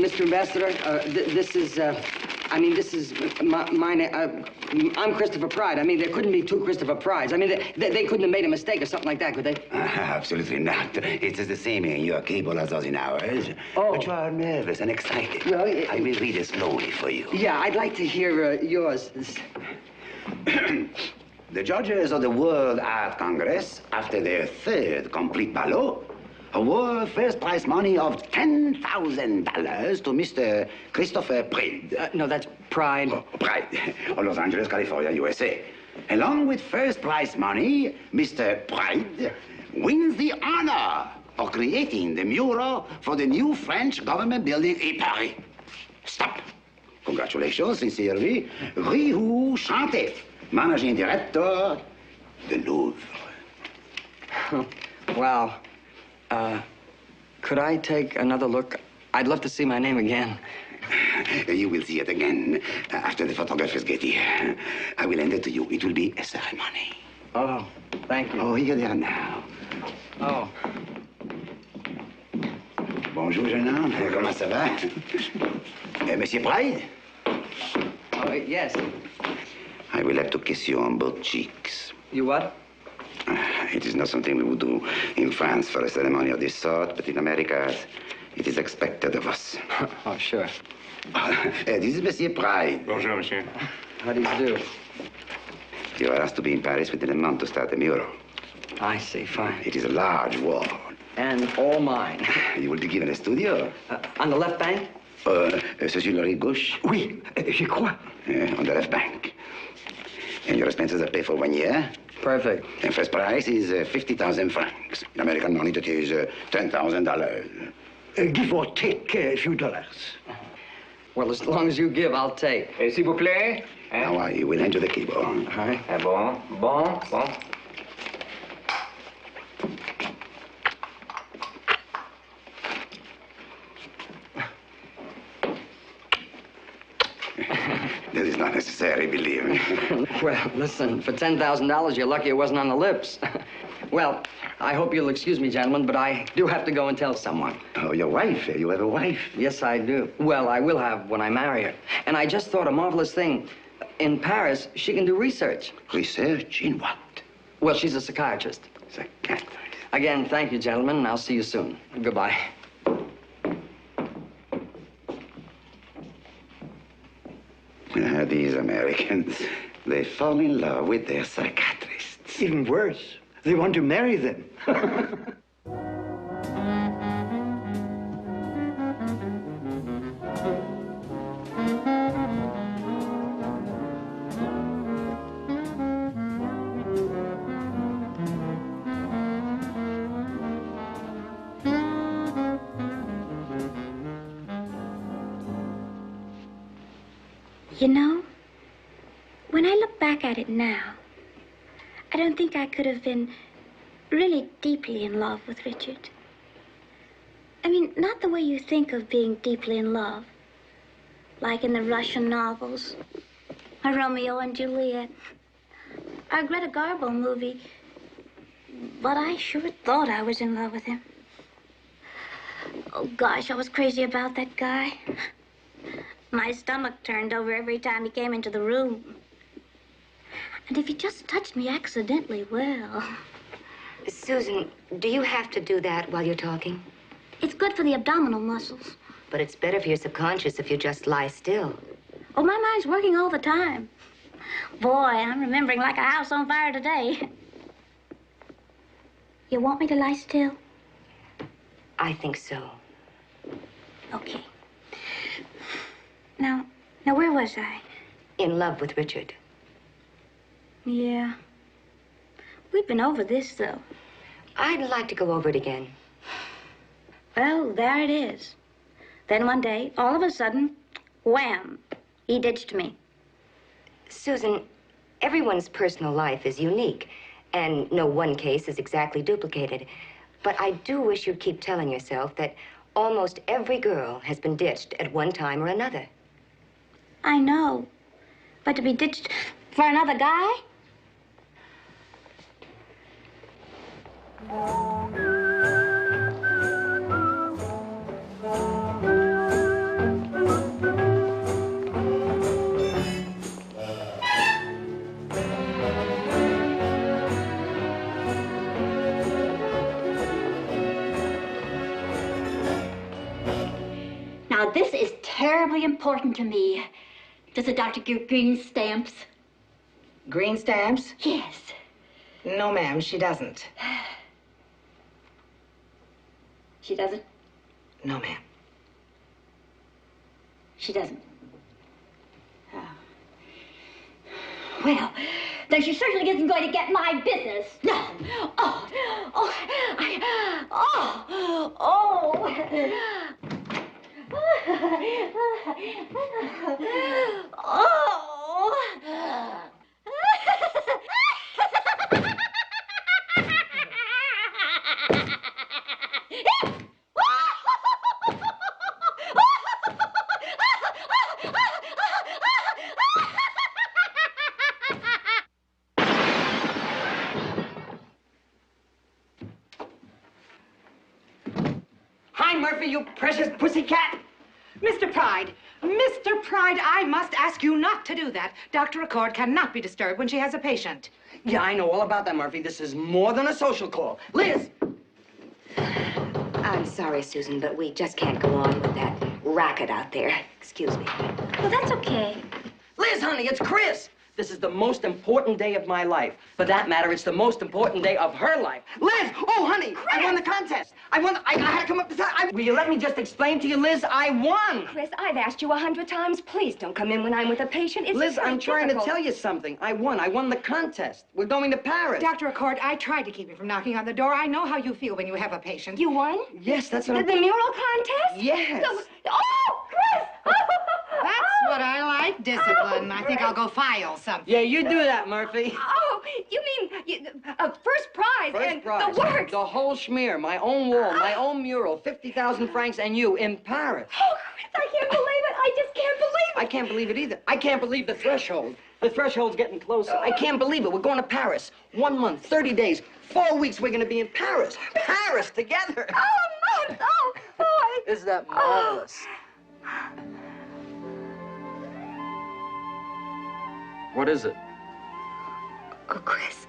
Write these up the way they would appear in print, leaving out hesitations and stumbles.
Mr. Ambassador, this is my I'm Christopher Pride. I mean, there couldn't be two Christopher Prides. I mean, they couldn't have made a mistake or something like that, could they? Absolutely not. It is the same in your cable as us in ours. Oh. But you are nervous and excited. Well, I will read it slowly for you. Yeah, I'd like to hear yours. The judges of the World Art Congress, after their third complete ballot, award first prize money of $10,000 to Mr. Christopher Pride. No, that's Pride. Oh, Pride, of Los Angeles, California, USA. Along with first prize money, Mr. Pride wins the honor of creating the mural for the new French government building in Paris. Stop. Congratulations, sincerely, Rihou Chanté, Managing Director, the Louvre. Wow. Could I take another look? I'd love to see my name again. You will see it again after the photographers get here. I will hand it to you. It will be a ceremony. Oh, thank you. Oh, here they are now. Oh. Bonjour, jeune homme. Comment ça va? Monsieur Pride? Oh, yes. I will have to kiss you on both cheeks. You what? It is not something we would do in France for a ceremony of this sort, but in America, it is expected of us. Oh, sure. This is Monsieur Pride. Bonjour, monsieur. How do you do? You are asked to be in Paris within a month to start the mural. I see, fine. It is a large wall. And all mine. You will be given a studio. On the left bank? C'est sur la rive gauche? Oui, j'y crois. On the left bank. And your expenses are paid for 1 year. Perfect. And first price is 50,000 francs. In American money, that is $10,000. Give or take a few dollars. Well, as long as you give, I'll take. S'il vous plaît. Now, I will hand you the keyboard. All right. Bon. That is not necessary, believe me. Well, listen, for $10,000, you're lucky it wasn't on the lips. Well, I hope you'll excuse me, gentlemen, but I do have to go and tell someone. Oh, your wife. You have a wife. Yes, I do. Well, I will have when I marry her. And I just thought a marvelous thing. In Paris, she can do research. Research in what? Well, she's a psychiatrist. Psychiatrist. Again, thank you, gentlemen, and I'll see you soon. Goodbye. These Americans, they fall in love with their psychiatrists. Even worse, they want to marry them. You know, when I look back at it now, I don't think I could have been really deeply in love with Richard. I mean, not the way you think of being deeply in love, like in the Russian novels, or Romeo and Juliet, or Greta Garbo movie, but I sure thought I was in love with him. Oh, gosh, I was crazy about that guy. My stomach turned over every time he came into the room. And if he just touched me accidentally, well... Susan, do you have to do that while you're talking? It's good for the abdominal muscles. But it's better for your subconscious if you just lie still. Oh, my mind's working all the time. Boy, I'm remembering like a house on fire today. You want me to lie still? I think so. Okay. Now, where was I? In love with Richard. Yeah. We've been over this, though. I'd like to go over it again. Well, there it is. Then one day, all of a sudden, wham, he ditched me. Susan, everyone's personal life is unique, and no one case is exactly duplicated. But I do wish you'd keep telling yourself that almost every girl has been ditched at one time or another. I know. But to be ditched for another guy? Now, this is terribly important to me. Does the doctor give green stamps? Green stamps? Yes. No, ma'am, she doesn't. She doesn't? No, ma'am. She doesn't. Oh. Well, then she certainly isn't going to get my business. No. Hi, Murphy, you precious pussycat. Mr. Pride, I must ask you not to do that. Dr. Accord cannot be disturbed when she has a patient. Yeah, I know all about that, Murphy. This is more than a social call. Liz! I'm sorry, Susan, but we just can't go on with that racket out there. Excuse me. Well, that's okay. Liz, honey, it's Chris. This is the most important day of my life. For that matter, it's the most important day of her life. Liz! Oh, honey, Chris! I won the contest. I had to come up to that. Will you let me just explain to you, Liz? I won. Chris, I've asked you 100 times. Please don't come in when I'm with a patient. It's Liz, very I'm trying difficult. to tell you something. I won the contest. We're going to Paris. Dr. Accord, I tried to keep you from knocking on the door. I know how you feel when you have a patient. You won? Yes, that's what The mural contest? Yes. Oh, Chris! That's what I like, discipline. I think I'll go file something. Yeah, you do that, Murphy. Oh, you mean first prize First and prize. the works. The whole schmear, my own wall, my own mural, 50,000 francs, and you in Paris. Oh, Chris, I can't believe it. I just can't believe it. I can't believe it either. I can't believe the threshold. The threshold's getting closer. I can't believe it. We're going to Paris. 1 month, 30 days, 4 weeks, we're going to be in Paris. Paris together. Oh, no, oh, boy. Isn't that marvelous? What is it? Oh, Chris,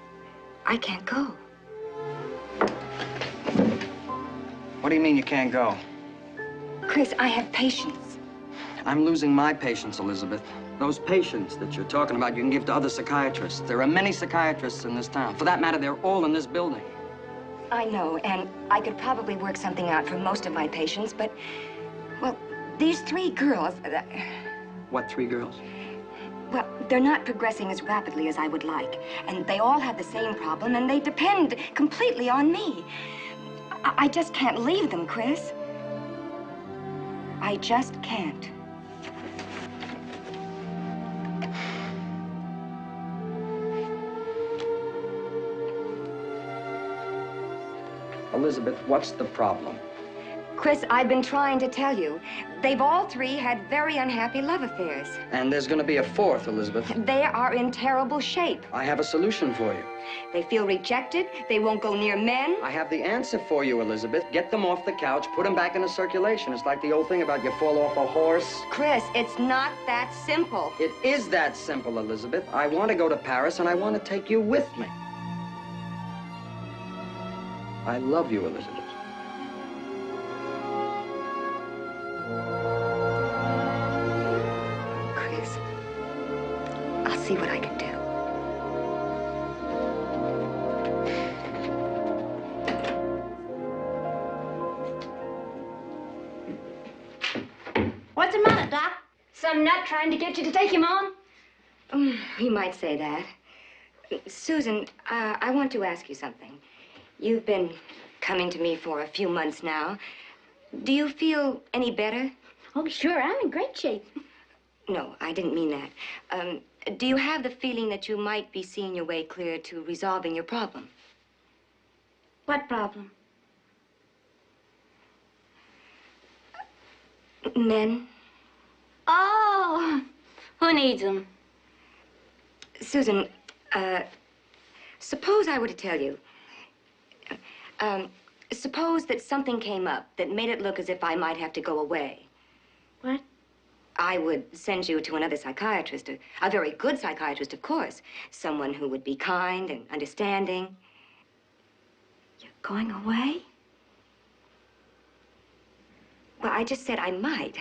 I can't go. What do you mean you can't go? Chris, I have patients. I'm losing my patients, Elizabeth. Those patients that you're talking about, you can give to other psychiatrists. There are many psychiatrists in this town. For that matter, they're all in this building. I know, and I could probably work something out for most of my patients, but, well, these 3 girls... What 3 girls? Well, they're not progressing as rapidly as I would like, and they all have the same problem, and they depend completely on me. I just can't leave them, Chris. I just can't. Elizabeth, what's the problem? Chris, I've been trying to tell you. They've all 3 had very unhappy love affairs. And there's going to be a 4th, Elizabeth. They are in terrible shape. I have a solution for you. They feel rejected. They won't go near men. I have the answer for you, Elizabeth. Get them off the couch, put them back into circulation. It's like the old thing about you fall off a horse. Chris, it's not that simple. It is that simple, Elizabeth. I want to go to Paris, and I want to take you with me. I love you, Elizabeth. Chris, I'll see what I can do. What's the matter, Doc? Some nut trying to get you to take him on? You might say that. Susan, I want to ask you something. You've been coming to me for a few months now. Do you feel any better? Oh, sure, I'm in great shape. No, I didn't mean that. Do you have the feeling that you might be seeing your way clear to resolving your problem? What problem? Men. Oh, who needs them? Susan, suppose I were to tell you. Suppose that something came up that made it look as if I might have to go away. What? I would send you to another psychiatrist, a very good psychiatrist, of course. Someone who would be kind and understanding. You're going away? Well, I just said I might.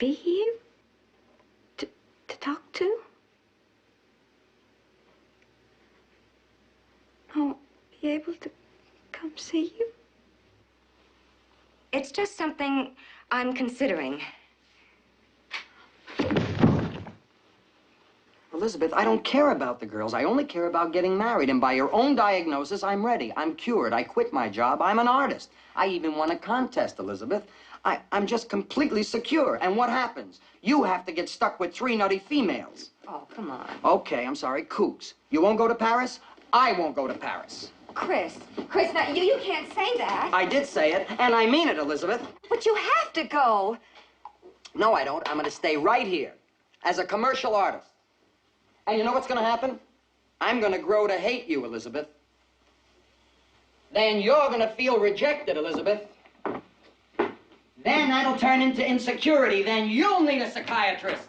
be here to talk to? I'll be able to come see you? It's just something I'm considering. Elizabeth, I don't care about the girls. I only care about getting married. And by your own diagnosis, I'm ready. I'm cured. I quit my job. I'm an artist. I even won a contest, Elizabeth. I'm just completely secure. And what happens? You have to get stuck with 3 nutty females. Oh, come on. Okay, I'm sorry, kooks. You won't go to Paris? I won't go to Paris. Chris, now, you can't say that. I did say it, and I mean it, Elizabeth. But you have to go. No, I don't. I'm going to stay right here as a commercial artist. And you know what's going to happen? I'm going to grow to hate you, Elizabeth. Then you're going to feel rejected, Elizabeth. Then that'll turn into insecurity. Then you'll need a psychiatrist.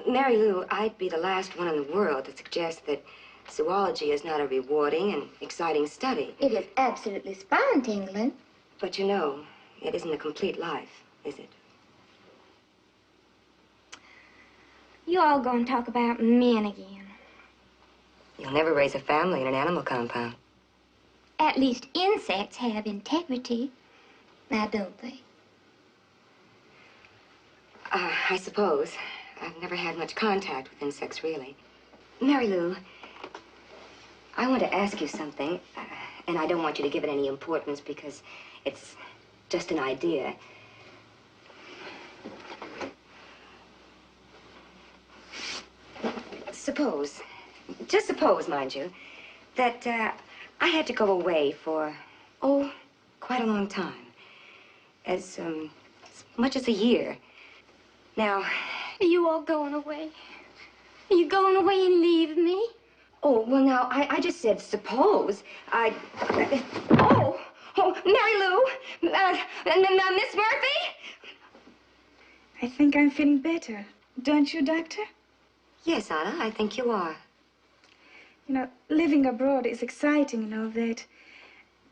Mary Lou, I'd be the last one in the world to suggest that zoology is not a rewarding and exciting study. It is absolutely spine-tingling. But you know, it isn't a complete life, is it? You all gonna talk about men again. You'll never raise a family in an animal compound. At least insects have integrity, now don't they? I suppose. I've never had much contact with insects, really. Mary Lou, I want to ask you something, and I don't want you to give it any importance because it's just an idea. Suppose, just suppose, mind you, that I had to go away for, quite a long time. As much as a year. Now... Are you all going away? Are you going away and leave me? Oh, well, now, I just said suppose. Mary Lou! Miss Murphy? I think I'm feeling better. Don't you, Doctor? Yes, Anna, I think you are. You know, living abroad is exciting and all that.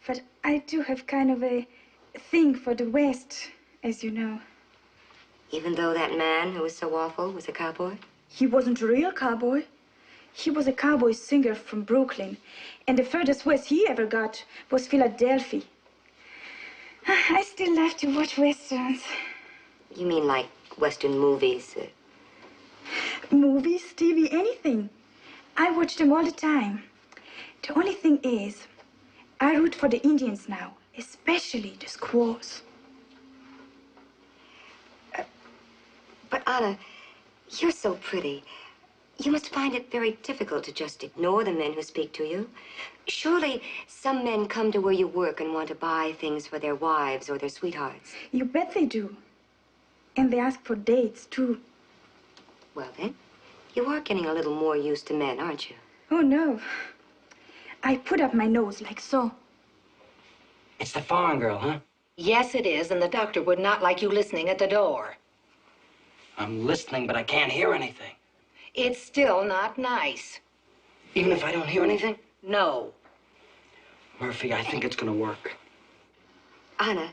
But I do have kind of a thing for the West, as you know. Even though that man who was so awful was a cowboy? He wasn't a real cowboy. He was a cowboy singer from Brooklyn. And the furthest west he ever got was Philadelphia. I still love to watch Westerns. You mean like Western movies? Movies, TV, anything. I watch them all the time. The only thing is, I root for the Indians now, especially the squaws. But Anna, you're so pretty. You must find it very difficult to just ignore the men who speak to you. Surely some men come to where you work and want to buy things for their wives or their sweethearts. You bet they do. And they ask for dates, too. Well, then, you are getting a little more used to men, aren't you? Oh, no. I put up my nose like so. It's the foreign girl, huh? Yes, it is, and the doctor would not like you listening at the door. I'm listening, but I can't hear anything. It's still not nice. Even if I don't hear anything? No. Murphy, I think it's gonna work. Anna,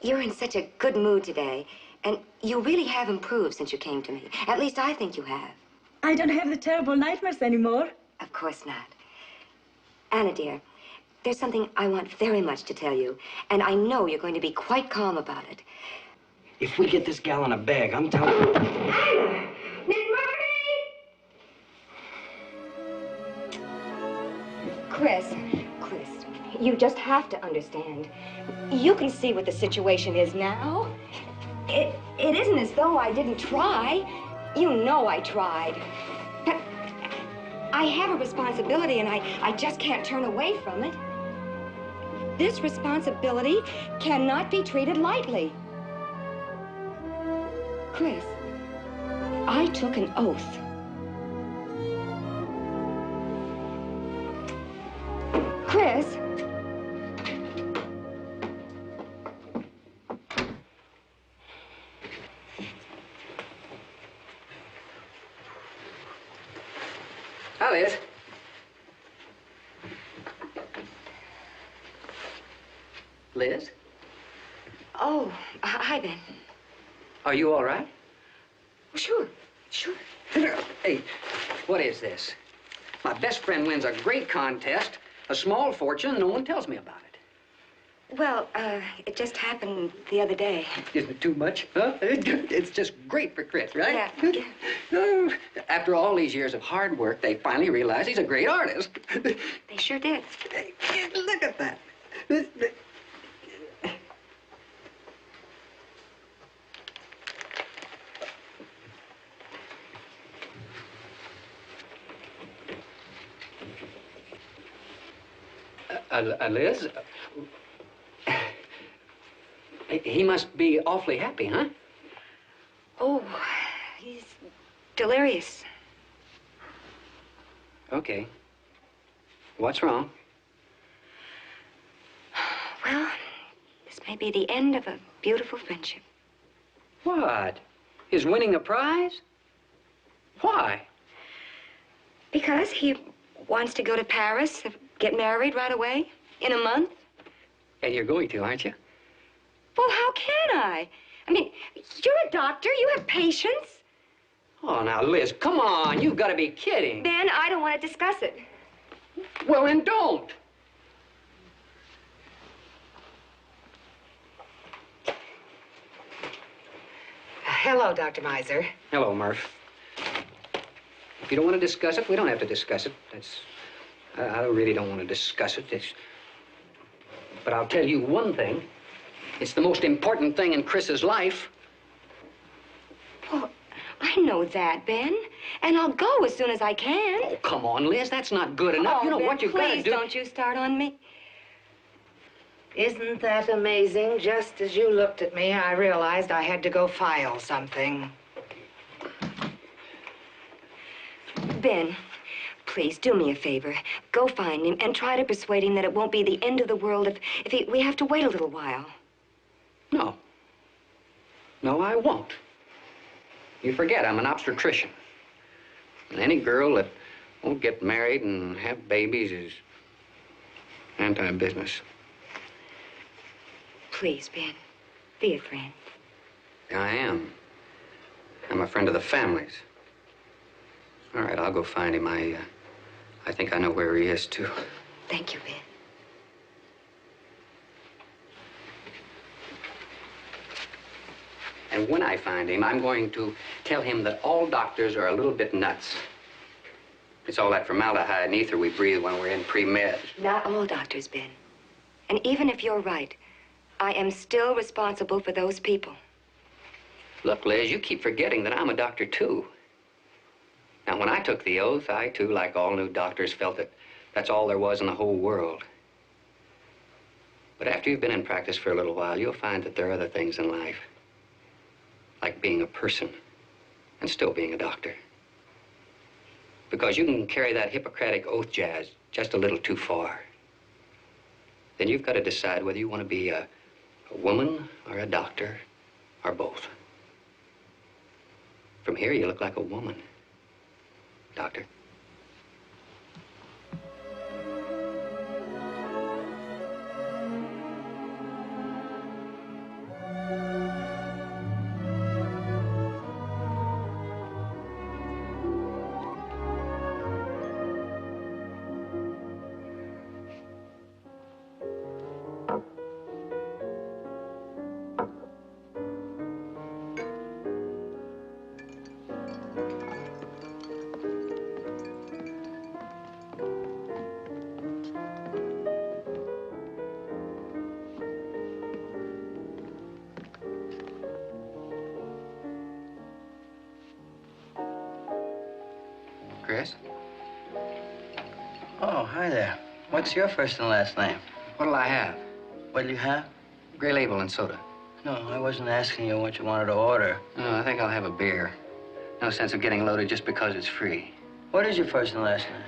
you're in such a good mood today, and you really have improved since you came to me. At least I think you have. I don't have the terrible nightmares anymore. Of course not. Anna, dear, there's something I want very much to tell you, and I know you're going to be quite calm about it. If we get this gal in a bag, I'm telling you... Anna! Miss Murphy! Chris, you just have to understand. You can see what the situation is now. It isn't as though I didn't try. You know I tried. But I have a responsibility, and I just can't turn away from it. This responsibility cannot be treated lightly. Chris, I took an oath. Chris? Hi, Liz. Liz? Oh, hi, Ben. Are you all right? Sure. Hey, what is this? My best friend wins a great contest, a small fortune, and no one tells me about it. Well, it just happened the other day. Isn't it too much, huh? It's just great for Chris, right? Yeah. After all these years of hard work, they finally realize he's a great artist. They sure did. Hey, look at that. Liz? He must be awfully happy, huh? Oh, he's delirious. Okay. What's wrong? Well, this may be the end of a beautiful friendship. What? His winning a prize? Why? Because he wants to go to Paris, get married right away, in a month. And you're going to, aren't you? Well, how can I? I mean, you're a doctor. You have patience. Oh, now, Liz, come on. You've got to be kidding. Ben, I don't want to discuss it. Well, then don't. Hello, Dr. Miser. Hello, Murph. If you don't want to discuss it, we don't have to discuss it. I really don't want to discuss it. But I'll tell you one thing. It's the most important thing in Chris's life. Well, I know that, Ben. And I'll go as soon as I can. Oh, come on, Liz. That's not good enough. Oh, you know Ben, what you've got to do. Please don't you start on me. Isn't that amazing? Just as you looked at me, I realized I had to go file something. Ben, please do me a favor. Go find him and try to persuade him that it won't be the end of the world if we have to wait a little while. No. No, I won't. You forget, I'm an obstetrician. And any girl that won't get married and have babies is anti-business. Please, Ben, be a friend. I am. I'm a friend of the family's. All right, I'll go find him. I think I know where he is, too. Thank you, Ben. And when I find him, I'm going to tell him that all doctors are a little bit nuts. It's all that formaldehyde and ether we breathe when we're in pre-med. Not all doctors, Ben. And even if you're right, I am still responsible for those people. Look, Liz, you keep forgetting that I'm a doctor, too. Now, when I took the oath, I, too, like all new doctors, felt that that's all there was in the whole world. But after you've been in practice for a little while, you'll find that there are other things in life. Like being a person and still being a doctor. Because you can carry that Hippocratic oath jazz just a little too far. Then you've got to decide whether you want to be a woman or a doctor or both. From here, you look like a woman, doctor. Chris? Oh, hi there. What's your first and last name? What'll I have? What'll you have? Gray label and soda. No, I wasn't asking you what you wanted to order. No, I think I'll have a beer. No sense of getting loaded just because it's free. What is your first and last name?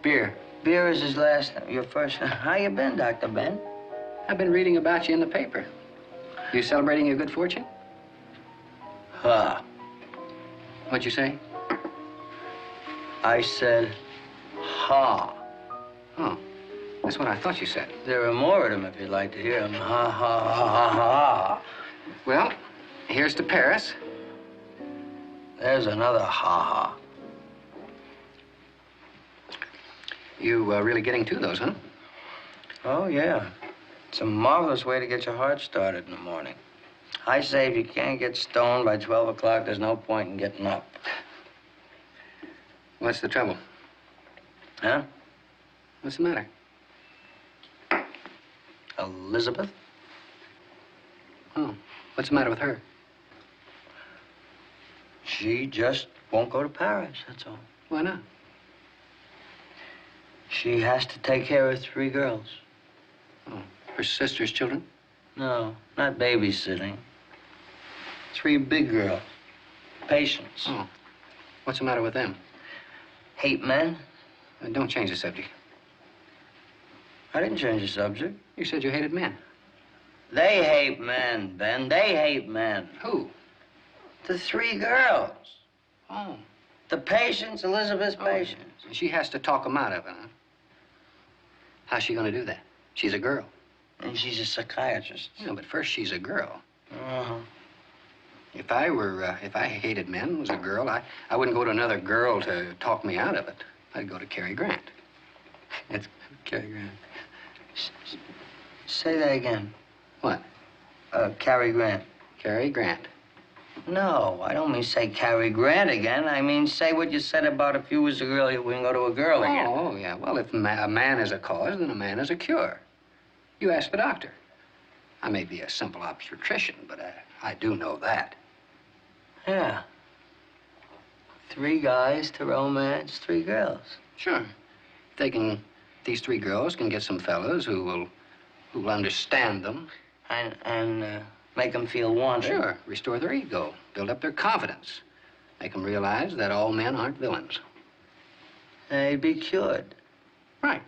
Beer. Beer is his last name. Your first. How you been, Dr. Ben? I've been reading about you in the paper. You celebrating your good fortune? Ha. What'd you say? I said, ha. Oh. That's what I thought you said. There are more of them if you'd like to hear them. Ha, ha, ha, ha, ha. Well, here's to Paris. There's another ha-ha. You really getting to those, huh? Oh, yeah. It's a marvelous way to get your heart started in the morning. I say if you can't get stoned by 12 o'clock, there's no point in getting up. What's the trouble? Huh? What's the matter? Elizabeth? Oh, what's the matter with her? She just won't go to Paris, that's all. Why not? She has to take care of 3 girls. Oh, her sister's children? No, not babysitting. 3 big girls. Patients. Oh, what's the matter with them? Hate men. Don't change the subject. I didn't change the subject. You said you hated men. They hate men, Ben. They hate men. Who? The 3 girls. Oh. The patients, Elizabeth's patients. She has to talk them out of it, huh? How's she gonna do that? She's a girl. And she's a psychiatrist. Yeah, but first she's a girl. Uh-huh. If I hated men, was a girl, I wouldn't go to another girl to talk me out of it. I'd go to Cary Grant. It's Cary Grant. Say that again. What? Cary Grant. Cary Grant. No, I don't mean say Cary Grant again. I mean say what you said about if you was a girl, you wouldn't go to a girl again. Oh, yeah. Well, if a man is a cause, then a man is a cure. You ask the doctor. I may be a simple obstetrician, but I do know that. Yeah. 3 guys to romance 3 girls. Sure. These 3 girls can get some fellas who'll understand them. And make them feel wanted. Sure. Restore their ego. Build up their confidence. Make them realize that all men aren't villains. They'd be cured. Right.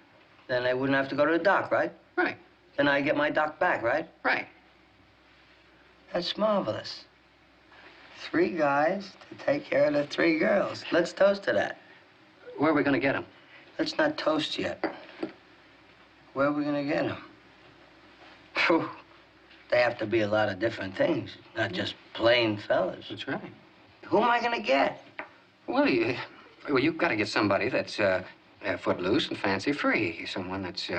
Then they wouldn't have to go to the doc, right? Right. Then I get my doc back, right? Right. That's marvelous. 3 guys to take care of the 3 girls. Let's toast to that. Where are we gonna get them? Let's not toast yet. Where are we gonna get them? Phew. They have to be a lot of different things, not just plain fellas. That's right. Who am I gonna get? Well, you've got to get somebody that's footloose and fancy-free. Someone that's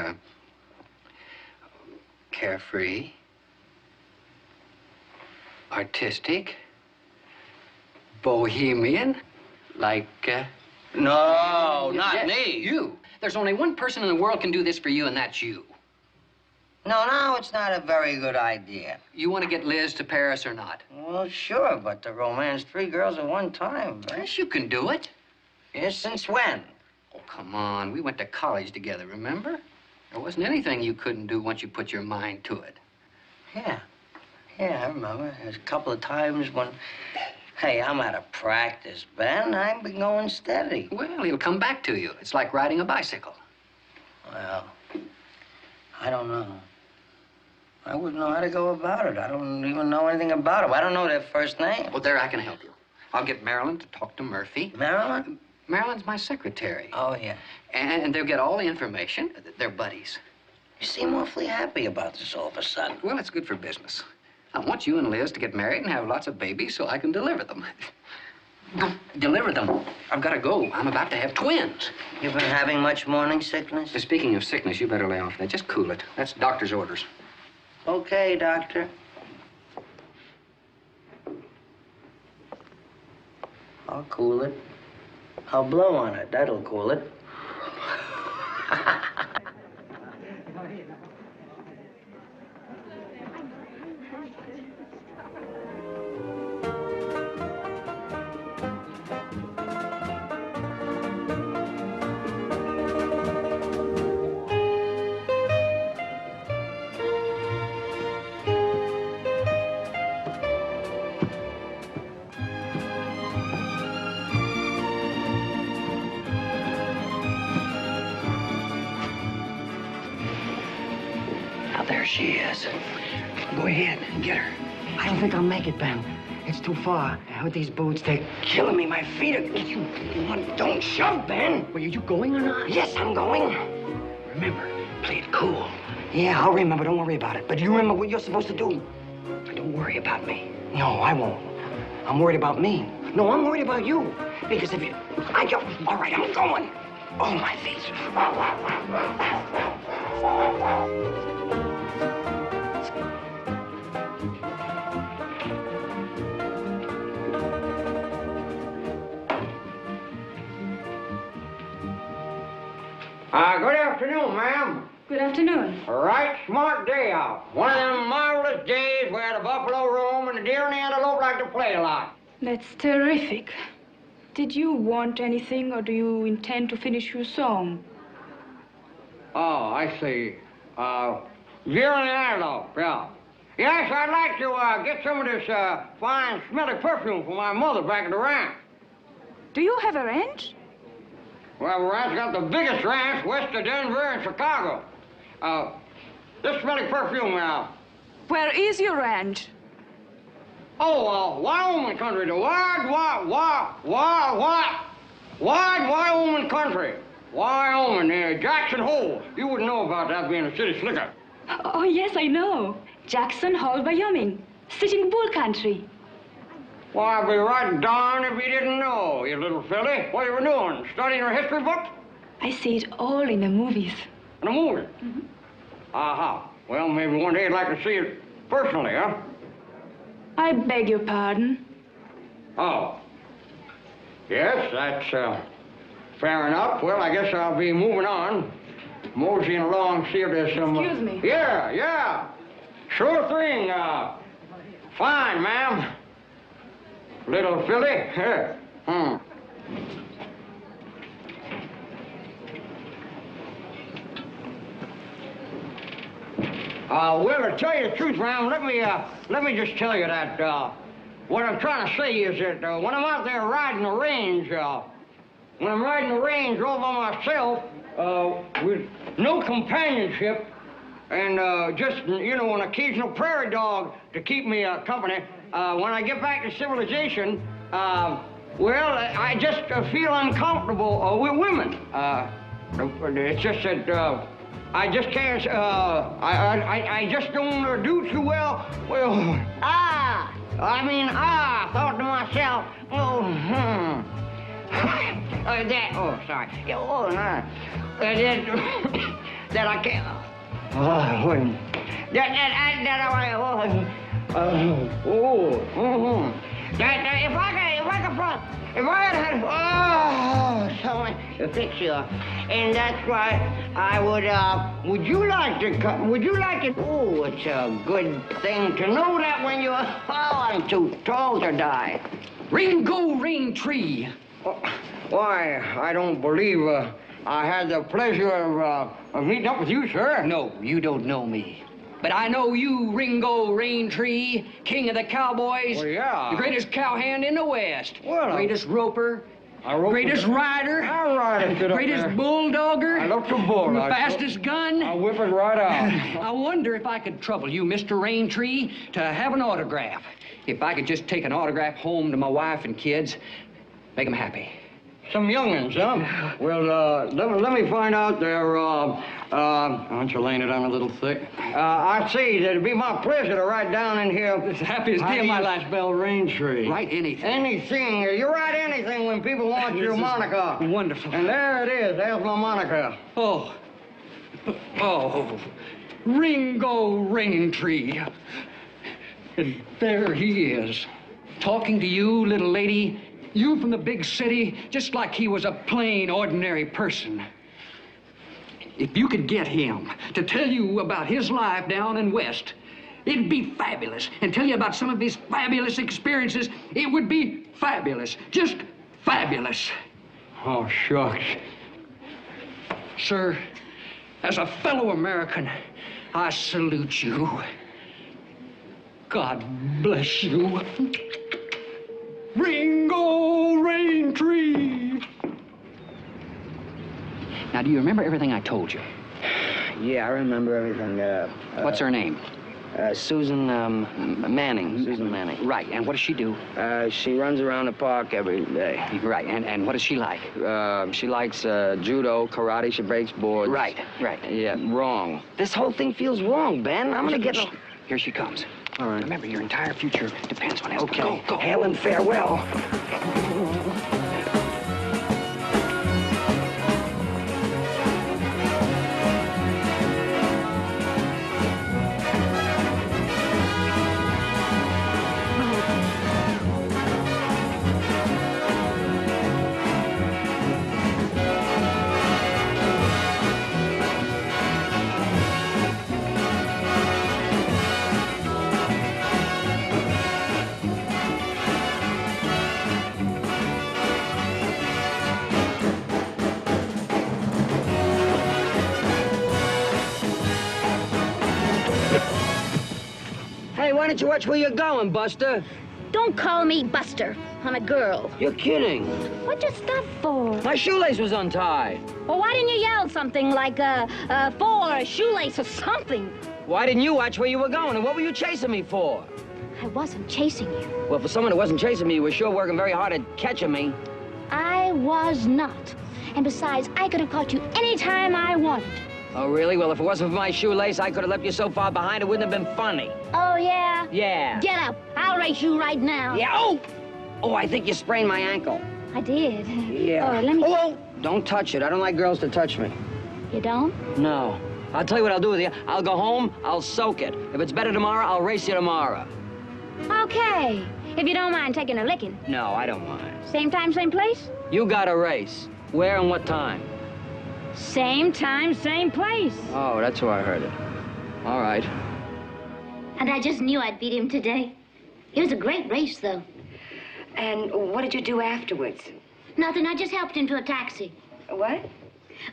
carefree, artistic, bohemian, like... No, not me. You. There's only one person in the world can do this for you, and that's you. No, it's not a very good idea. You want to get Liz to Paris or not? Well, sure, but to romance 3 girls at one time, right? Yes, you can do it. Yes, since when? Oh, come on. We went to college together, remember? There wasn't anything you couldn't do once you put your mind to it. Yeah, I remember. There's a couple of times when... Hey, I'm out of practice, Ben. I've been going steady. Well, he'll come back to you. It's like riding a bicycle. Well, I don't know. I wouldn't know how to go about it. I don't even know anything about them. I don't know their first name. Well, there, I can help you. I'll get Marilyn to talk to Murphy. Marilyn? Marilyn's my secretary. Oh, yeah. And they'll get all the information. They're buddies. You seem awfully happy about this all of a sudden. Well, it's good for business. I want you and Liz to get married and have lots of babies so I can deliver them. Deliver them? I've got to go. I'm about to have twins. You've been having much morning sickness? Speaking of sickness, you better lay off that. Just cool it. That's doctor's orders. Okay, doctor. I'll cool it. I'll blow on it. That'll cool it. There she is. Go ahead and get her. I don't think I'll make it, Ben. It's too far. With these boots, they're killing me. My feet are... Don't shove, Ben. Well, are you going or not? Yes, I'm going. Remember, Play it cool. Yeah, I'll remember. Don't worry about it. But you remember what you're supposed to do. Don't worry about me. No, I won't. I'm worried about me. No, I'm worried about you. Because if you... All right, I'm going. Oh, my feet. Good afternoon, ma'am. Good afternoon. A right smart day out. One of them marvelous days where the buffalo roam and the deer and the antelope like to play a lot. That's terrific. Did you want anything, or do you intend to finish your song? Oh, I see. Deer and the antelope, yeah. Yes, I'd like to get some of this fine, smelly perfume for my mother back at the ranch. Do you have a ranch? Well, the ranch got the biggest ranch west of Denver and Chicago. This smelly perfume now. Where is your ranch? Oh, Wyoming country, the wide Wyoming country. Wyoming, Jackson Hole. You wouldn't know about that being a city slicker. Oh, yes, I know. Jackson Hole, Wyoming. Sitting Bull country. Well, I'd be right darned if you didn't know, you little filly. What you were doing, studying your history book? I see it all in the movies. In the movies? Mm-hmm. Aha. Well, maybe one day you'd like to see it personally, huh? I beg your pardon. Oh. Yes, that's fair enough. Well, I guess I'll be moving on. Moseying along, see if there's some... Excuse me. Yeah. Sure thing. Fine, ma'am. Little filly. Well, to tell you the truth, ma'am, let me just tell you that what I'm trying to say is that when I'm out there riding the range, when I'm riding the range all by myself, with no companionship, and just, you know, an occasional prairie dog to keep me company, when I get back to civilization, well, I just feel uncomfortable with women. It's just that I just can't, I just don't do too well. Well, I thought to myself, that I can't, if I had someone to fix you, and that's why I would you like to come, oh, it's a good thing to know that when I'm too tall to die. Ringo Rain Tree. Why, I don't believe I had the pleasure of meeting up with you, sir. No, you don't know me. But I know you, Ringo Rain Tree, king of the cowboys. Well, yeah. The greatest cowhand in the West. Well, greatest roper. Greatest rider. I'll ride it. Greatest bulldogger. I love to bull. Fastest gun. I'll whip it right out. I wonder if I could trouble you, Mr. Rain Tree, to have an autograph. If I could just take an autograph home to my wife and kids, make them happy. Some young'uns, huh? Well, let me find out there, aren't you laying it on a little thick? I see, it'd be my pleasure to write down in here. It's the happiest day of my life. Spell Rain Tree. Write anything. Anything. You write anything when people want your moniker. Wonderful. And there it is. There's my moniker. Oh, Ringo Rain Tree. And there he is, talking to you, little lady. You from the big city, just like he was a plain, ordinary person. If you could get him to tell you about his life down in West, it'd be fabulous. And tell you about some of his fabulous experiences, it would be fabulous. Just fabulous. Oh, shucks. Sir, as a fellow American, I salute you. God bless you. Ringo Rain Tree. Now, do you remember everything I told you? Yeah, I remember everything. What's her name? Susan Manning. Susan Manning. Right, and what does she do? She runs around the park every day. Right, and what does she like? She likes judo, karate, she breaks boards. Right. Yeah, wrong. This whole thing feels wrong, Ben. I'm gonna get... Here she comes. All right. Remember, your entire future depends on it. Okay. Go. Hail and farewell. Hey, why don't you watch where you're going, Buster? Don't call me Buster. I'm a girl. You're kidding. What'd you stop for? My shoelace was untied. Well, why didn't you yell something like fall or a shoelace or something? Why didn't you watch where you were going, and what were you chasing me for? I wasn't chasing you. Well, for someone who wasn't chasing me, you were sure working very hard at catching me. I was not. And besides, I could have caught you any time I wanted. Oh, really? Well, if it wasn't for my shoelace, I could have left you so far behind it wouldn't have been funny. Oh, yeah? Yeah. Get up. I'll race you right now. Yeah. Oh! Oh, I think you sprained my ankle. I did. Yeah. Oh, let me... Oh! Don't touch it. I don't like girls to touch me. You don't? No. I'll tell you what I'll do with you. I'll go home, I'll soak it. If it's better tomorrow, I'll race you tomorrow. Okay. If you don't mind taking a licking. No, I don't mind. Same time, same place? You got a race. Where and what time? Same time, same place. Oh, that's who I heard it. All right. And I just knew I'd beat him today. It was a great race, though. And what did you do afterwards? Nothing. I just helped him to a taxi. What?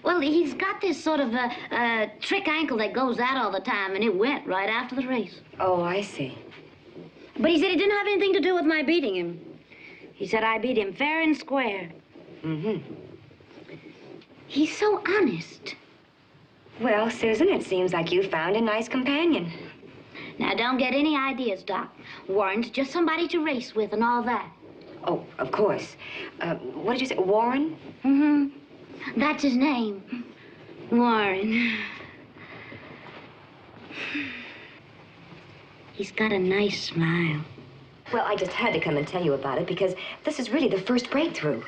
Well, he's got this sort of a trick ankle that goes out all the time, and it went right after the race. Oh, I see. But he said it didn't have anything to do with my beating him. He said I beat him fair and square. Mm-hmm. He's so honest. Well, Susan, it seems like you found a nice companion. Now, don't get any ideas, Doc. Warren's just somebody to race with and all that. Oh, of course. What did you say, Warren? Mm-hmm. That's his name. Warren. He's got a nice smile. Well, I just had to come and tell you about it because this is really the first breakthrough.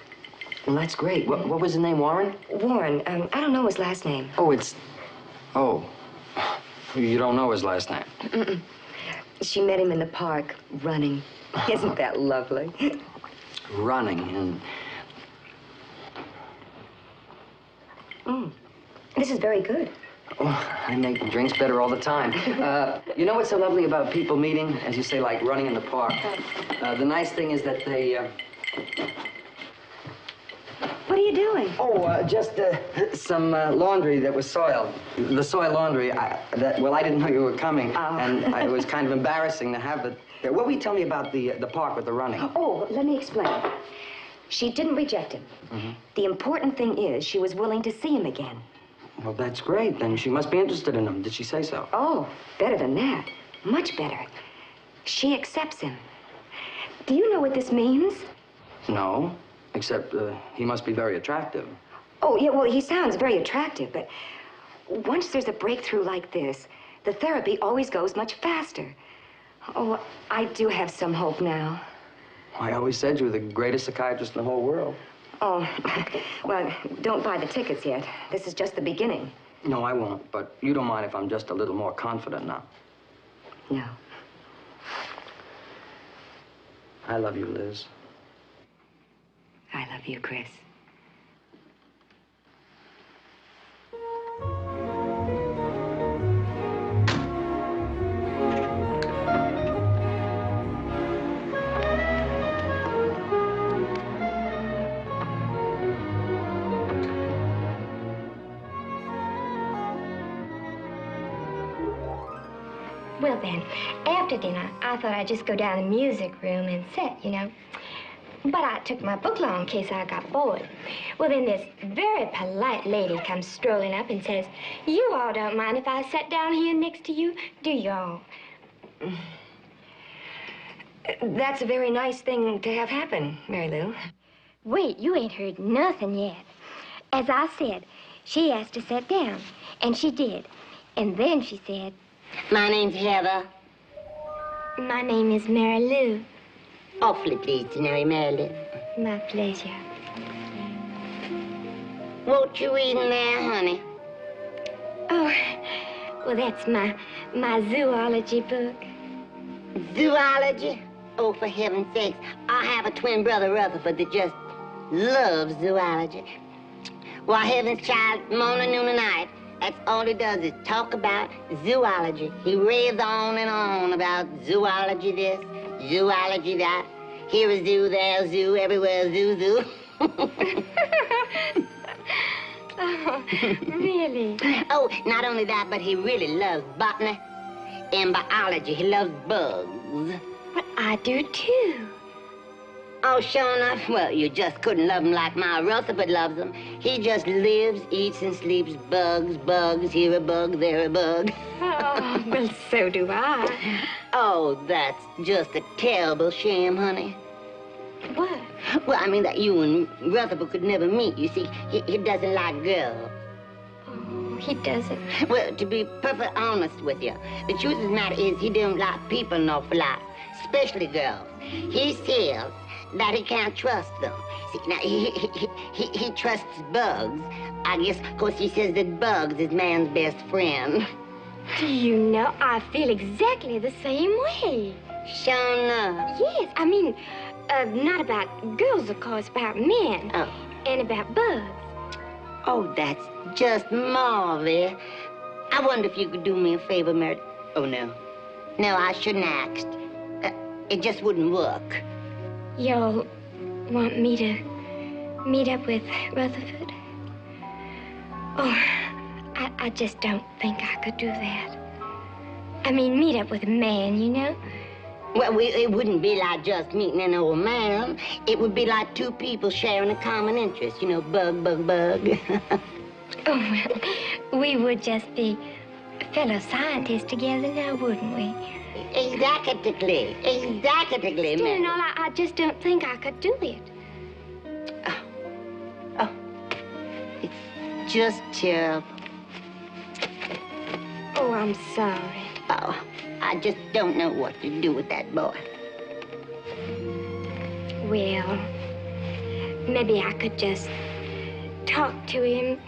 Well, that's great. What was his name, Warren? Warren. I don't know his last name. Oh, it's... Oh. You don't know his last name? Mm-mm. She met him in the park, running. Isn't that lovely? Running and... This is very good. Oh, I make drinks better all the time. You know what's so lovely about people meeting, as you say, like running in the park? The nice thing is that they... What are you doing? Oh, just some laundry that was soiled. The soil laundry, I didn't know you were coming. Oh. And it was kind of embarrassing to have it there. What were you telling me about the park with the running? Oh, let me explain. She didn't reject him. Mm-hmm. The important thing is she was willing to see him again. Well, that's great. Then she must be interested in him. Did she say so? Oh, better than that. Much better. She accepts him. Do you know what this means? No, except he must be very attractive. Oh, yeah, well, he sounds very attractive, but once there's a breakthrough like this, the therapy always goes much faster. Oh, I do have some hope now. I always said you were the greatest psychiatrist in the whole world. Oh, well, don't buy the tickets yet. This is just the beginning. No, I won't, but you don't mind if I'm just a little more confident now. No. I love you, Liz. I love you, Chris. Well, then, after dinner, I thought I'd just go down to the music room and sit, you know. But I took my book along in case I got bored. Well, then this very polite lady comes strolling up and says, "You all don't mind if I sit down here next to you, do you all?" That's a very nice thing to have happen, Mary Lou. Wait, you ain't heard nothing yet. As I said, she asked to sit down, and she did. And then she said, My name's Heather. My name is Mary Lou. Awfully pleased to know you, Mary Lou. My pleasure. What you reading there, honey? Oh, well, that's my zoology book. Zoology? Oh, for heaven's sakes. I have a twin brother, Rutherford, that just loves zoology. Why, heaven's child, morning, noon, and night, that's all he does is talk about zoology. He raves on and on about zoology this, zoology that. Here a zoo, there a zoo, everywhere a zoo, zoo. Oh, really? Oh, not only that, but he really loves botany and biology. He loves bugs. But I do, too. Oh, sure enough. Well, you just couldn't love him like my Rutherford loves them. He just lives, eats, and sleeps bugs, bugs, here a bug, there a bug. Oh, well, so do I. Oh, that's just a terrible shame, honey. What? Well, I mean that you and Rutherford could never meet. You see, he doesn't like girls. Oh, he doesn't? Well, to be perfectly honest with you, the truth of the matter is he don't like people an awful lot, especially girls. He says that he can't trust them. See, now, he trusts bugs. I guess, of course, he says that bugs is man's best friend. Do you know, I feel exactly the same way. Sure enough. Yes, I mean, not about girls, of course, about men. Oh. And about bugs. Oh, that's just marvelous. I wonder if you could do me a favor, Mary. Oh, no. No, I shouldn't have asked. It just wouldn't work. You'll want me to meet up with Rutherford? Oh, I just don't think I could do that. I mean, meet up with a man, you know? Well, it wouldn't be like just meeting an old man. It would be like two people sharing a common interest. You know, bug, bug, bug. Oh, well, we would just be fellow scientists together now, wouldn't we? Exactly. Still, and all, I just don't think I could do it. Oh. It's just terrible. Oh, I'm sorry. Oh, I just don't know what to do with that boy. Well, maybe I could just talk to him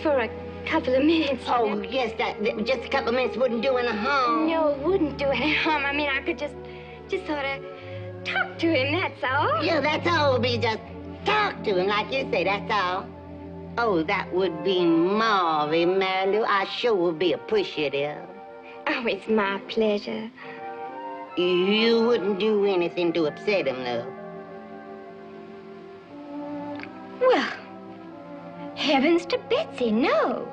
for a couple of minutes. Oh, yes, that just a couple of minutes wouldn't do any harm. No, it wouldn't do any harm. I mean, I could just sort of talk to him, that's all. Yeah, that's all. Would be just talk to him, like you say, that's all. Oh, that would be marvelous, Mary Lou. I sure would be appreciative. Oh, it's my pleasure. You wouldn't do anything to upset him, though. Well, heavens to Betsy, no.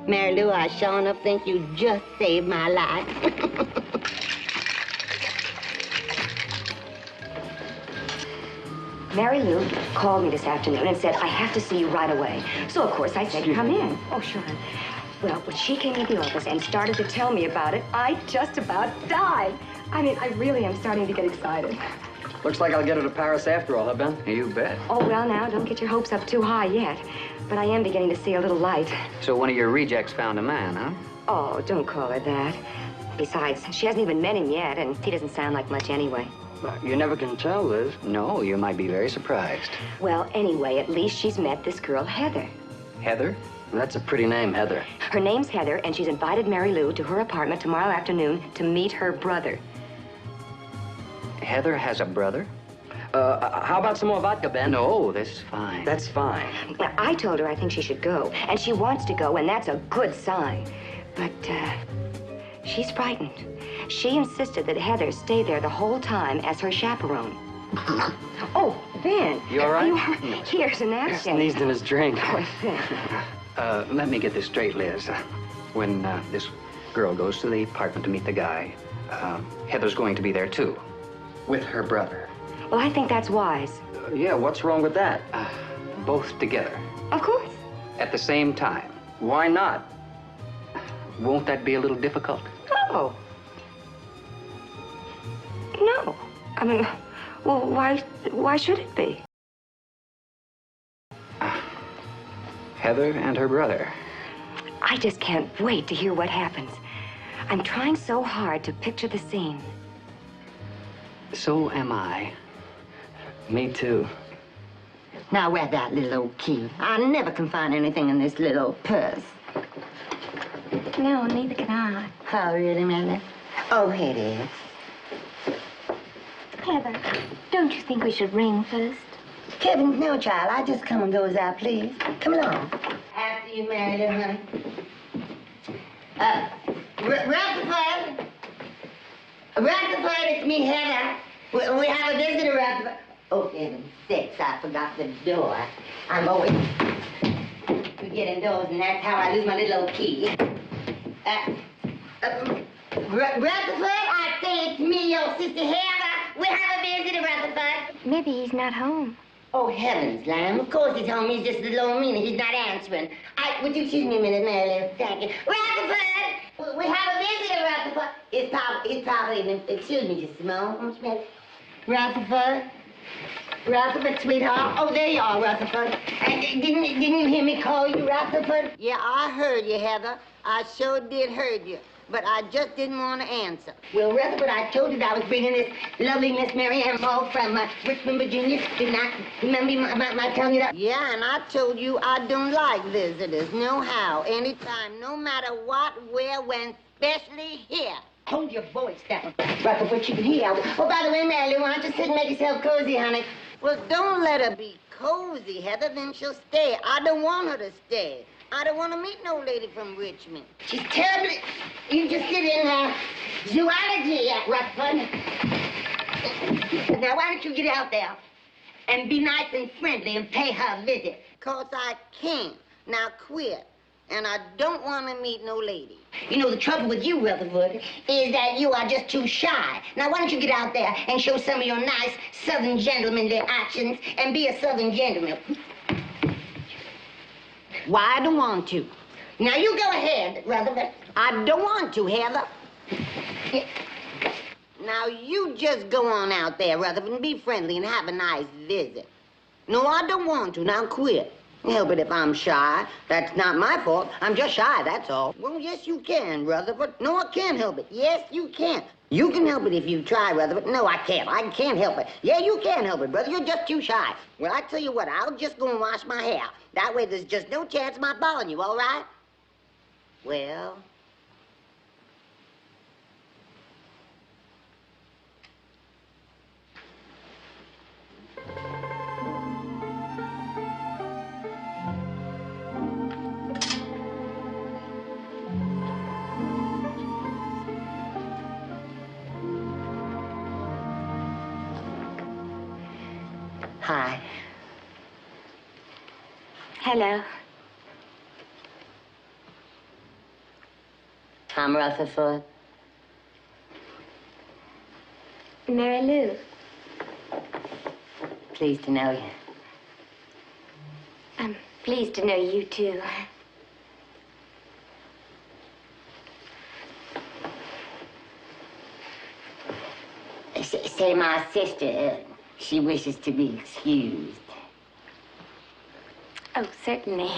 Mary Lou, I sure enough think you just saved my life. Mary Lou called me this afternoon and said, I have to see you right away. So, of course, I said, come in. Oh, sure. Well, when she came into the office and started to tell me about it, I just about died. I mean, I really am starting to get excited. Looks like I'll get her to Paris after all, huh, Ben? You bet. Oh, well, now, don't get your hopes up too high yet. But I am beginning to see a little light. So one of your rejects found a man, huh? Oh, don't call her that. Besides, she hasn't even met him yet, and he doesn't sound like much anyway. You never can tell, Liz. No, you might be very surprised. Well, anyway, at least she's met this girl, Heather. Heather? That's a pretty name, Heather. Her name's Heather, and she's invited Mary Lou to her apartment tomorrow afternoon to meet her brother. Heather has a brother? How about some more vodka, Ben? No, this is fine. That's fine. Now, I told her I think she should go, and she wants to go, and that's a good sign. But, she's frightened. She insisted that Heather stay there the whole time as her chaperone. Oh, Ben. You all right? Here's a napkin. Sneezed in his drink. Oh, Ben. Let me get this straight, Liz. When this girl goes to the apartment to meet the guy, Heather's going to be there, too. With her brother. Well, I think that's wise. Yeah, what's wrong with that? Both together. Of course. At the same time. Why not? Won't that be a little difficult? Oh, No. No. I mean, well, why should it be? Heather and her brother. I just can't wait to hear what happens. I'm trying so hard to picture the scene. So am I. Me too. Now, where's that little old key? I never can find anything in this little old purse. No, neither can I. Oh, really, Mary? Oh, here it is. Heather, don't you think we should ring first? Kevin, no, child. I just come and go as I please. Come along. After you, Mary, little honey. Rutherford! Rutherford, it's me, Heather. We have a visitor, Rutherford. Oh, heaven's sakes, I forgot the door. I'm always forgetting doors, and that's how I lose my little old key. Rutherford, I say it's me, your sister Heather. We have a visitor, Rutherford. Maybe he's not home. Oh, heavens, lamb. Of course he's home. He's just a little old meanie. He's not answering. Would you excuse me a minute, Mary? Thank you. Rutherford! We have a visitor, Rutherford. He's probably, excuse me just a moment. Rutherford? Rutherford, sweetheart. Oh, there you are, Rutherford. Didn't you hear me call you, Rutherford? Yeah, I heard you, Heather. I sure did heard you. But I just didn't want to answer. Well, Rutherford, I told you that I was bringing this lovely Miss Mary Ann Moe from Richmond, Virginia. Didn't I remember my telling you that? Yeah, and I told you I don't like visitors. No how, anytime, no matter what, where, when, especially here. Hold your voice down, Rutherford, you can hear. Oh, by the way, Mary Lou, why don't you sit and make yourself cozy, honey? Well, don't let her be cozy, Heather, then she'll stay. I don't want her to stay. I don't want to meet no lady from Richmond. She's terribly interested in zoology, Rutherford. Now, why don't you get out there and be nice and friendly and pay her a visit? 'Cause I can't. Now, quit. And I don't want to meet no lady. You know, the trouble with you, Rutherford, is that you are just too shy. Now, why don't you get out there and show some of your nice Southern gentlemanly actions and be a Southern gentleman? Why, I don't want to. Now, you go ahead, Rutherford. I don't want to, Heather. Now, you just go on out there, Rutherford, and be friendly and have a nice visit. No, I don't want to. Now, quit. Help it if I'm shy. That's not my fault. I'm just shy, that's all. Well, yes, you can, Rutherford. No, I can't help it. Yes, you can. You can help it if you try, Rutherford. No, I can't. I can't help it. Yeah, you can help it, brother. You're just too shy. Well, I tell you what, I'll just go and wash my hair. That way there's just no chance of my bothering you, all right? Well... Hi. Hello. I'm Rutherford. Mary Lou. Pleased to know you. I'm pleased to know you, too. Say my sister, she wishes to be excused. Oh, certainly.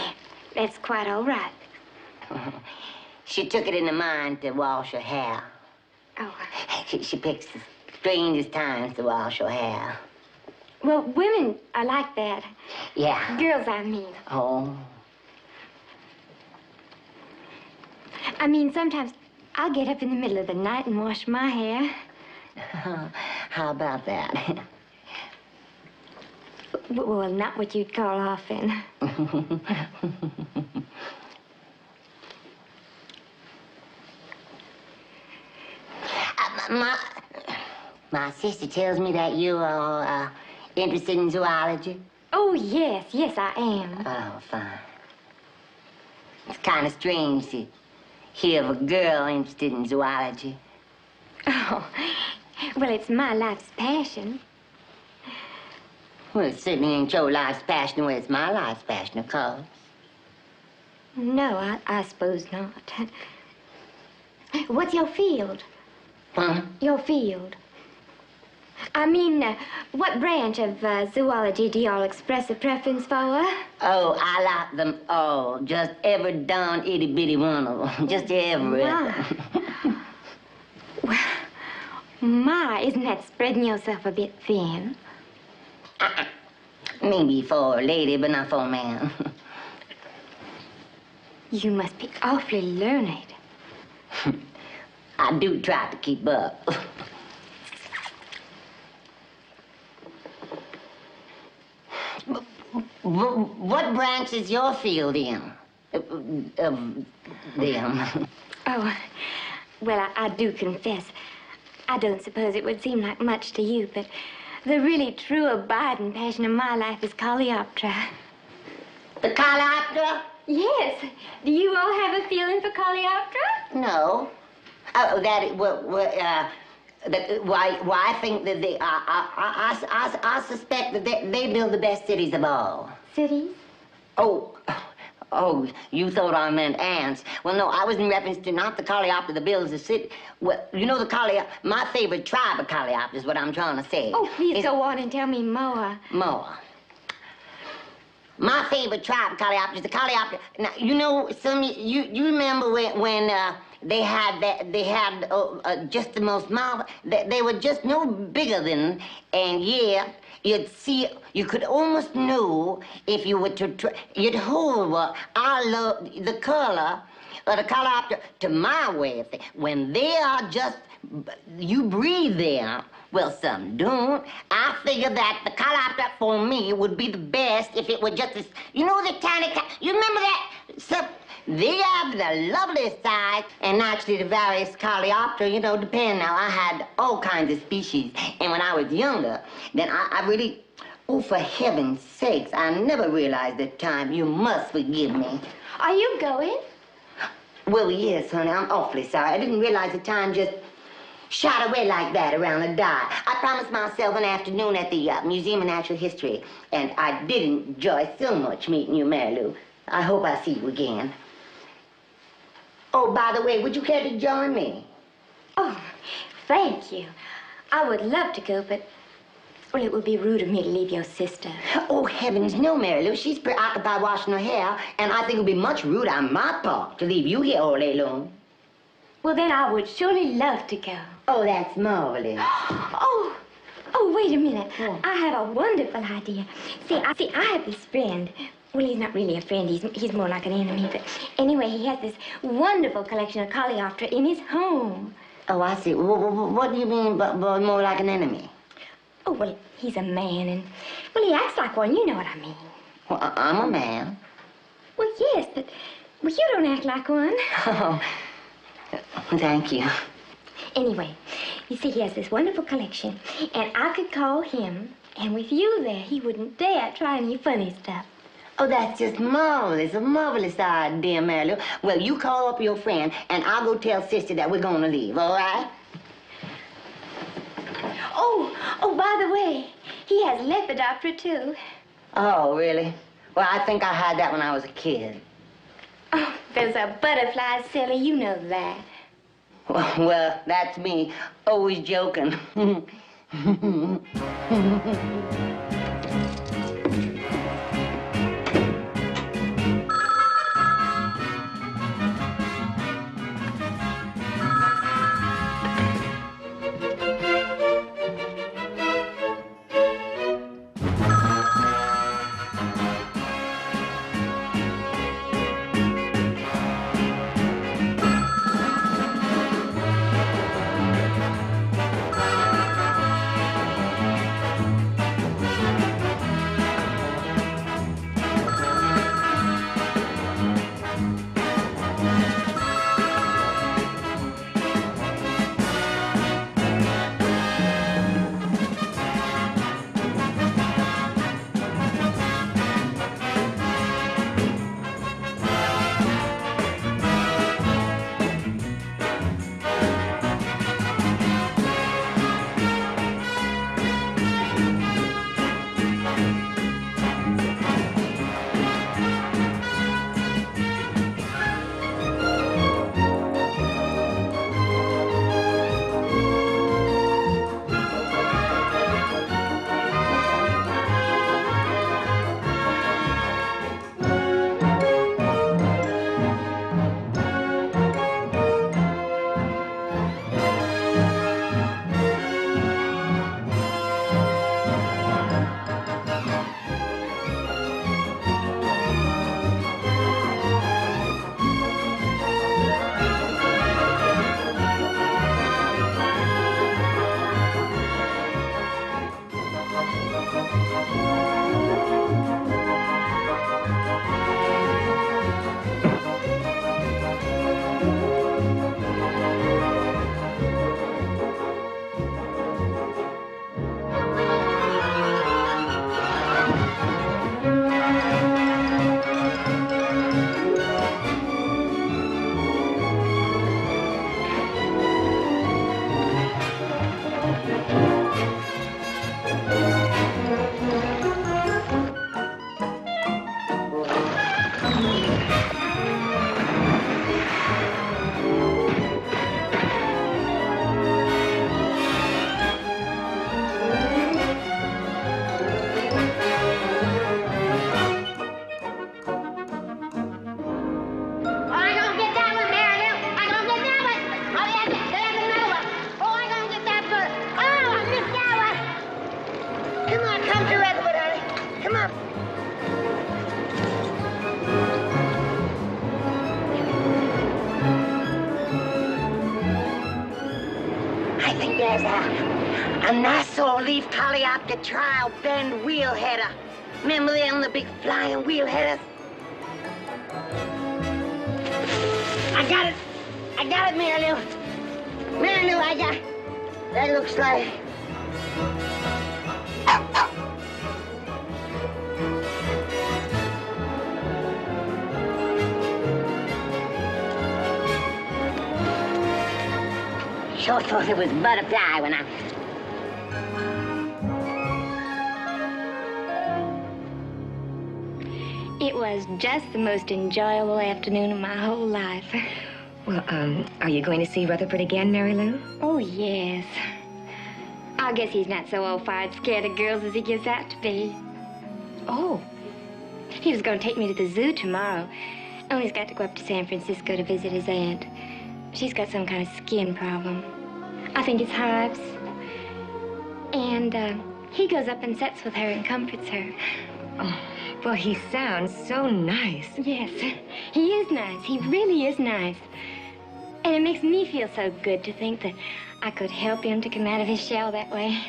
That's quite all right. She took it in her mind to wash her hair. Oh. She picks the strangest times to wash her hair. Well, women are like that. Yeah. Girls, I mean. Oh. I mean, sometimes I'll get up in the middle of the night and wash my hair. How about that? Well, not what you'd call often. My sister tells me that you are interested in zoology. Oh, yes. Yes, I am. Oh, fine. It's kind of strange to hear of a girl interested in zoology. Oh, well, it's my life's passion. Well, it certainly ain't your life's passion the way it's my life's passion, of course. No, I suppose not. What's your field? Huh? Your field. I mean, what branch of zoology do y'all express a preference for? Oh, I like them all. Just every darn itty-bitty one of them. Just every. Well, my, isn't that spreading yourself a bit thin? Maybe for a lady, but not for a man. You must be awfully learned. I do try to keep up. What branch is your field in? Them. Oh, well, I do confess, I don't suppose it would seem like much to you, but the really true abiding passion of my life is Coleoptera. The Coleoptera? Yes. Do you all have a feeling for Coleoptera? No. Oh, why I think that I suspect that they build the best cities of all. Cities? Oh, you thought I meant ants. Well, no, I was in reference to not the Coleoptera that builds the city. Well, you know the my favorite tribe of Coleoptera is what I'm trying to say. Oh, please go on and tell me more. More. My favorite tribe of Coleoptera is the Coleoptera. Now, you know, you remember when they had just the most marvelous, they were just no bigger than, and yeah, you'd see, you could almost know if you were to, you'd hold I love the color of the Coleoptera to my way of thinking. When they are just, you breathe there. Well, some don't. I figure that the Coleoptera for me would be the best if it were just this, you know, the tiny, you remember that? They have the loveliest size, and actually the various Coleoptera, you know, depend. Now, I had all kinds of species, and when I was younger, then I really, oh, for heaven's sakes, I never realized at the time. You must forgive me. Are you going? Well, yes, honey, I'm awfully sorry. I didn't realize the time just shot away like that around the dot. I promised myself an afternoon at the Museum of Natural History, and I did enjoy so much meeting you, Mary Lou. I hope I see you again. Oh, by the way, would you care to join me? Oh, thank you. I would love to go, but, well, it would be rude of me to leave your sister. Oh, heavens, no, Mary Lou. She's preoccupied washing her hair, and I think it would be much rude on my part to leave you here all day long. Well, then I would surely love to go. Oh, that's marvelous. Oh, wait a minute. Oh. I have a wonderful idea. See, I have this friend. Well, he's not really a friend. He's more like an enemy. But anyway, he has this wonderful collection of Coleoptera in his home. Oh, I see. What do you mean by more like an enemy? Oh, well, he's a man, and, well, he acts like one. You know what I mean. Well, I'm a man. Well, yes, but, well, you don't act like one. Oh, thank you. Anyway, you see, he has this wonderful collection, and I could call him, and with you there, he wouldn't dare try any funny stuff. Oh, that's just marvelous, a marvelous idea, Mary Lou. Well, you call up your friend, and I'll go tell Sister that we're going to leave, all right? Oh, by the way, he has Lepidoptera, too. Oh, really? Well, I think I had that when I was a kid. Oh, those are butterflies, silly, you know that. Well, that's me, always joking. was a Nassau leaf coleopter trial bend wheelheader. Remember them, the big flying wheelheaders? I got it, Mary Lou. Mary Lou, I got it. That looks like... Sure thought it was butterfly when I... It was just the most enjoyable afternoon of my whole life. Well, are you going to see Rutherford again, Mary Lou? Oh, yes. I guess he's not so old-fired scared of girls as he gives out to be. Oh. He was going to take me to the zoo tomorrow. Only he's got to go up to San Francisco to visit his aunt. She's got some kind of skin problem. I think it's hives. And he goes up and sits with her and comforts her. Oh, well, he sounds so nice. Yes, he is nice. He really is nice. And it makes me feel so good to think that I could help him to come out of his shell that way.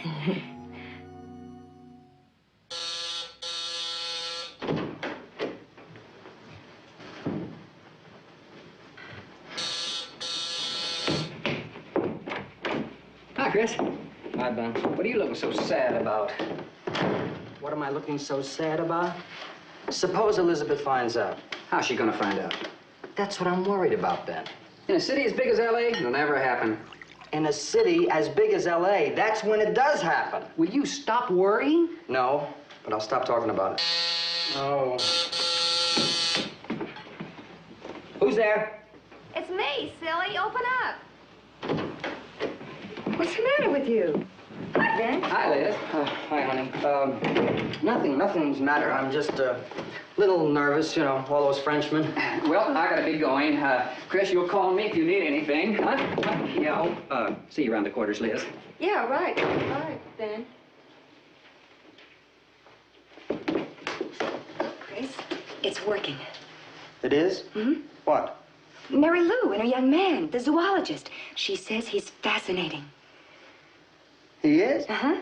Hi, Chris. Hi, Ben. What are you looking so sad about? What am I looking so sad about? Suppose Elizabeth finds out. How's she gonna find out? That's what I'm worried about, Ben. In a city as big as L.A., it'll never happen. In a city as big as L.A., that's when it does happen. Will you stop worrying? No, but I'll stop talking about it. Oh. Who's there? It's me, silly. Open up. What's the matter with you? Hi, Ben. Hi, Liz. Hi, honey. Nothing's the matter. I'm just a little nervous, you know, all those Frenchmen. Well, I gotta be going. Chris, you'll call me if you need anything, huh? Yeah, I'll see you around the quarters, Liz. Yeah, right. All right, Ben. Chris, it's working. It is? Mm-hmm. What? Mary Lou and her young man, the zoologist. She says he's fascinating. He is? Uh-huh.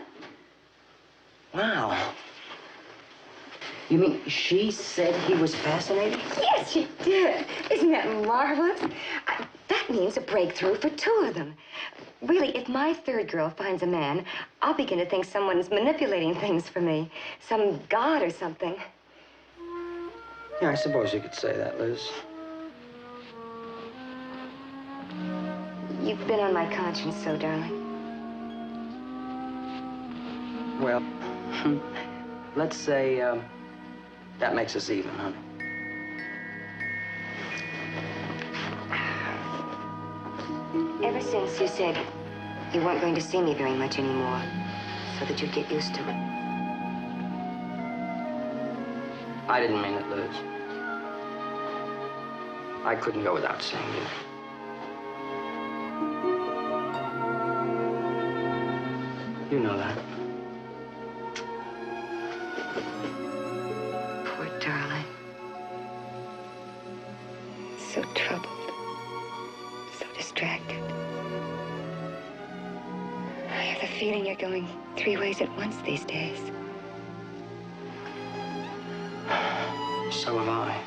Wow. You mean she said he was fascinating? Yes, she did. Isn't that marvelous? That means a breakthrough for two of them. Really, if my third girl finds a man, I'll begin to think someone's manipulating things for me. Some god or something. Yeah, I suppose you could say that, Liz. You've been on my conscience so, darling. Well, let's say, that makes us even, honey. Ever since you said you weren't going to see me very much anymore, so that you'd get used to it. I didn't mean it, Liz. I couldn't go without seeing you. You know that. Poor darling. So troubled. So distracted. I have the feeling you're going 3 ways at once these days. So have I.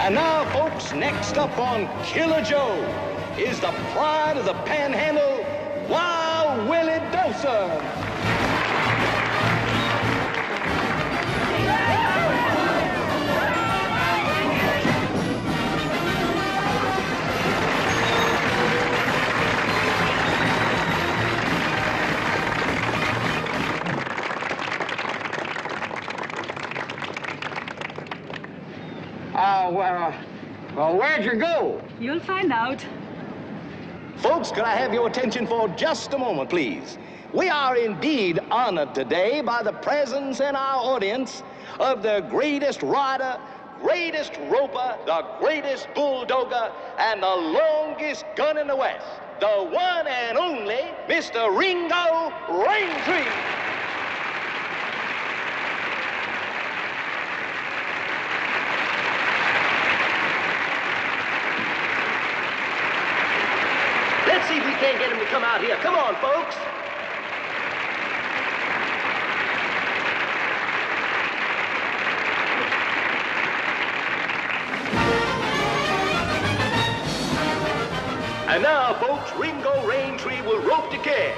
And now, folks, next up on Killer Joe is the pride of the Panhandle, Wild Willie Doser. Well, where'd you go? You'll find out. Folks, could I have your attention for just a moment, please? We are indeed honored today by the presence in our audience of the greatest rider, greatest roper, the greatest bulldoger, and the longest gun in the West, the one and only Mr. Ringo Raintree. Let's see if we can't get him to come out here. Come on, folks. And now, folks, Ringo Raintree will rope to care.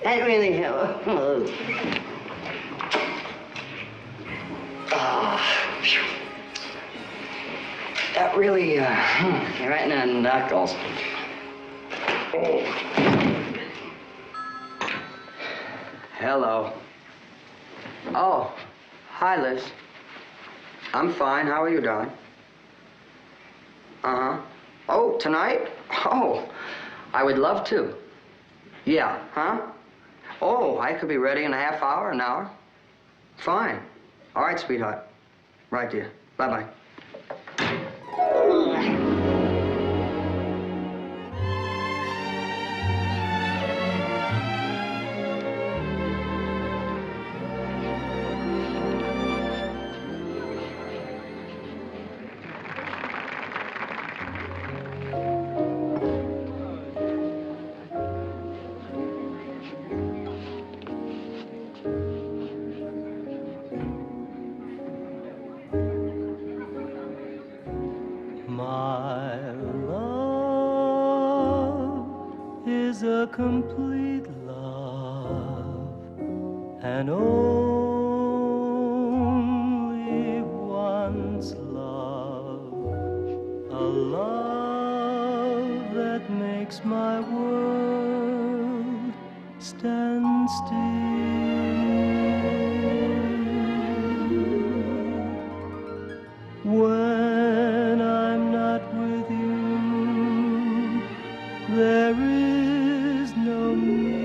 That really helped. That really, right in the knuckles. Hello. Oh, hi, Liz. I'm fine. How are you, darling? Uh-huh. Oh, tonight? Oh, I would love to. Yeah, huh? Oh, I could be ready in a half hour, an hour. Fine. All right, sweetheart. Right, dear. Bye-bye. Complete love, and only once love, a love that makes makes my world stand still. When I'm not with you, there is no me.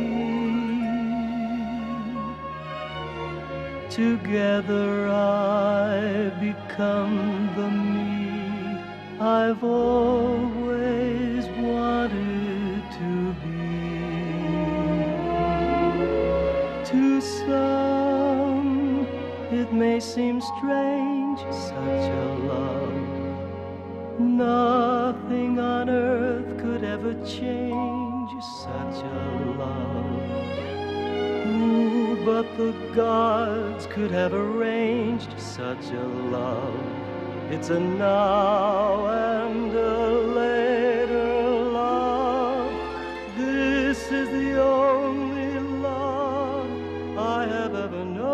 Together I become the me I've always wanted to be. To some, it may seem strange, such a love. Nothing on earth could ever change such a love. Ooh, but the gods could have arranged such a love. It's a now and a later love. This is the only love I have ever known.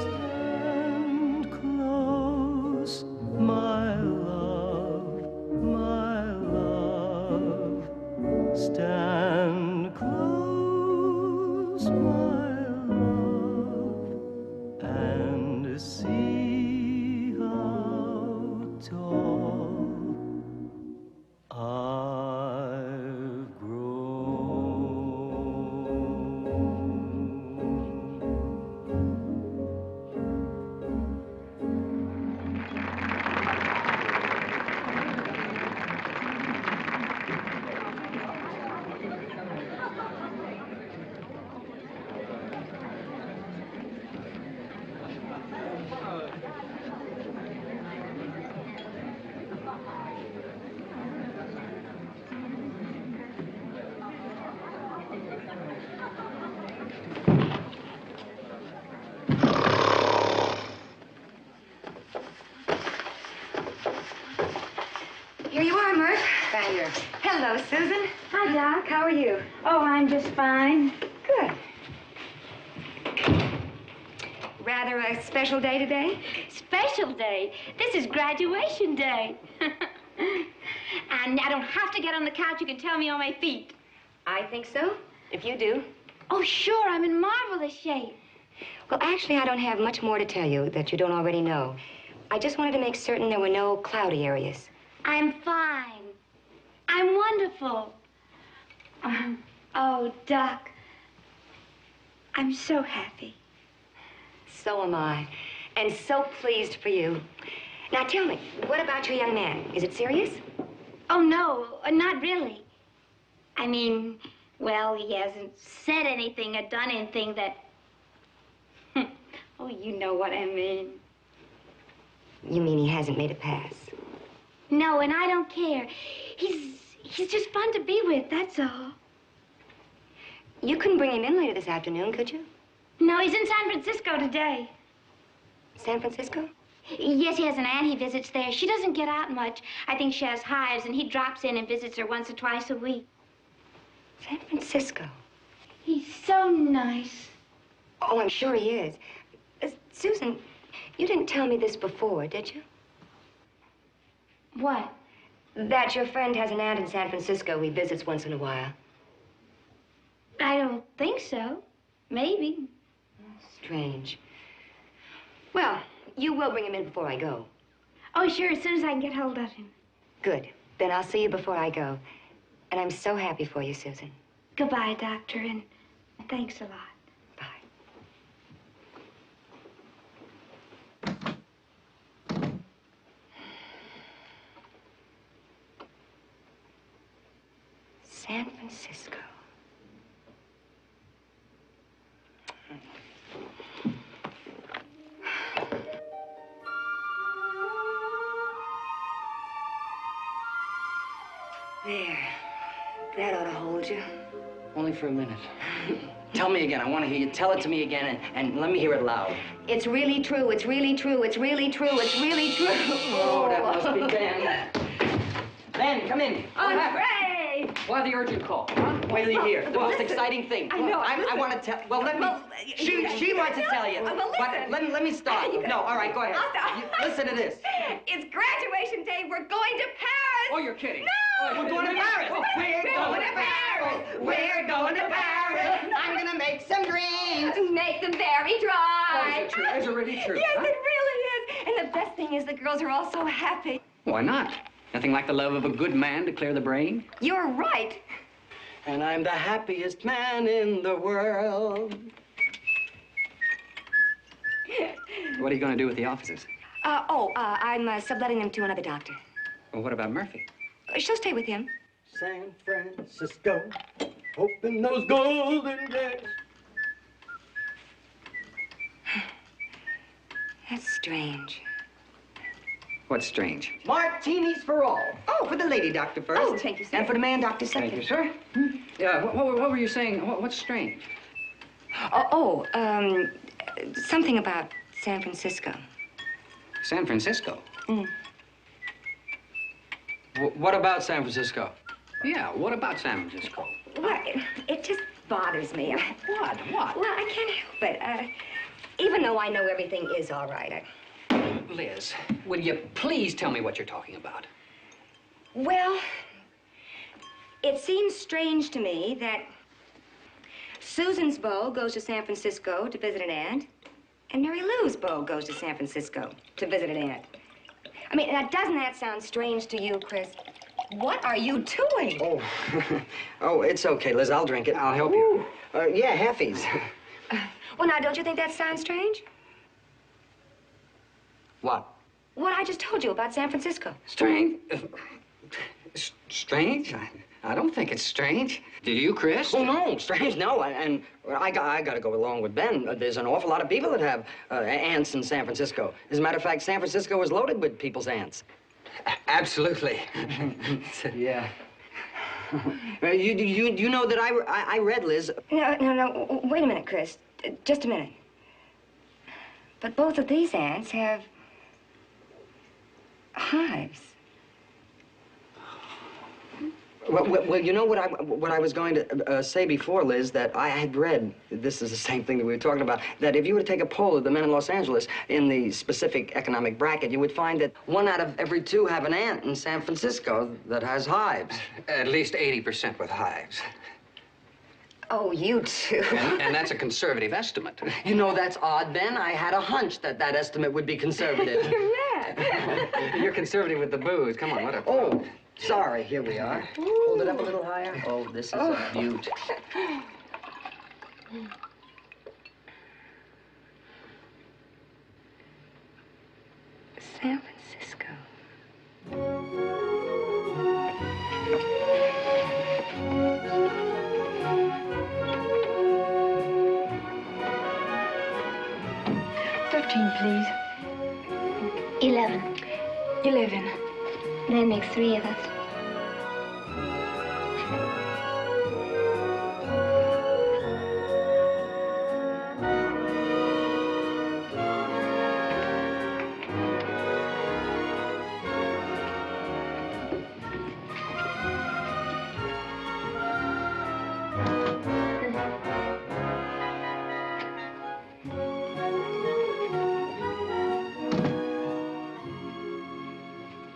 Stand close, my love, my love. Stand close, my love, and see how tall I've grown. Here you are, Murph. Found your... Hello, Susan. Hi, Doc. How are you? Oh, I'm just fine. Good. Rather a special day today? Special day? This is graduation day. And I don't have to get on the couch. You can tell me on my feet. I think so, if you do. Oh, sure. I'm in marvelous shape. Well, actually, I don't have much more to tell you that you don't already know. I just wanted to make certain there were no cloudy areas. I'm fine. I'm wonderful. Oh, Doc. I'm so happy. So am I. And so pleased for you. Now, tell me, what about your young man? Is it serious? Oh, no, not really. I mean, well, he hasn't said anything or done anything that... Oh, you know what I mean. You mean he hasn't made a pass? No, and I don't care. He's just fun to be with, that's all. You couldn't bring him in later this afternoon, could you? No, he's in San Francisco today. San Francisco? Yes, he has an aunt he visits there. She doesn't get out much. I think she has hives, and he drops in and visits her once or twice a week. San Francisco? He's so nice. Oh, I'm sure he is. Susan, you didn't tell me this before, did you? What? That your friend has an aunt in San Francisco he visits once in a while. I don't think so. Maybe. Strange. Well, you will bring him in before I go. Oh, sure, as soon as I can get hold of him. Good. Then I'll see you before I go. And I'm so happy for you, Susan. Goodbye, Doctor, and thanks a lot. San Francisco. There. That ought to hold you. Only for a minute. Tell me again. I want to hear you. Tell it to me again, and let me hear it loud. It's really true. It's really true. It's really true. It's really true. Oh, that must be Ben. Ben, come in. Oh, Ray! Why the urgent call? Huh? Wait till you hear. The most listen, exciting thing. I know, I want to tell. Well, let me. She wants to tell you. Well, listen. But let me start. No, all right, go ahead. I'll start. Listen to this. It's graduation day. We're going to Paris. Oh, you're kidding. No. We're going to Paris. We're going to Paris. We're going to Paris. I'm gonna make some drinks. Make them very dry. Oh, is it true? Is it really true? Yes, Huh? it really is. And the best thing is the girls are all so happy. Why not? Nothing like the love of a good man to clear the brain. You're right. And I'm the happiest man in the world. What are you going to do with the offices? I'm subletting them to another doctor. Well, what about Murphy? She'll stay with him. San Francisco, open those golden gates. That's strange. What's strange? Martinis for all. Oh, for the lady doctor first. Oh, thank you, sir. And for the man doctor second. Thank you, sir. Yeah, what were you saying? What's strange? Something about San Francisco. San Francisco? Mm. What about San Francisco? Yeah, what about San Francisco? Well, it just bothers me. What? Well, I can't help it. Even though I know everything is all right. Liz, will you please tell me what you're talking about? Well, it seems strange to me that Susan's beau goes to San Francisco to visit an aunt, and Mary Lou's beau goes to San Francisco to visit an aunt. I mean, now, doesn't that sound strange to you, Chris? What are you doing? Oh, oh, it's okay, Liz. I'll drink it. I'll help you. Yeah, halfies. Well, now, don't you think that sounds strange? What? What I just told you about San Francisco. Strange? Strange? I don't think it's strange. Do you, Chris? Oh, no, strange, no. And I got to go along with Ben. There's an awful lot of people that have aunts in San Francisco. As a matter of fact, San Francisco is loaded with people's aunts. Absolutely. Yeah. You know that I read, Liz. No. Wait a minute, Chris. Just a minute. But both of these aunts have hives. Well, you know what I was going to say before, Liz, that I had read, this is the same thing that we were talking about, that if you were to take a poll of the men in Los Angeles in the specific economic bracket, you would find that 1 out of every 2 have an aunt in San Francisco that has hives. At least 80% with hives. Oh, you too. And that's a conservative estimate. You know, that's odd, Ben. I had a hunch that estimate would be conservative. You're mad. You're conservative with the booze. Come on, what a... Oh, sorry. Here we are. Hold it up a little higher. Oh, this is a beaut. San Francisco. Please. 11. 11. That makes 3 of us.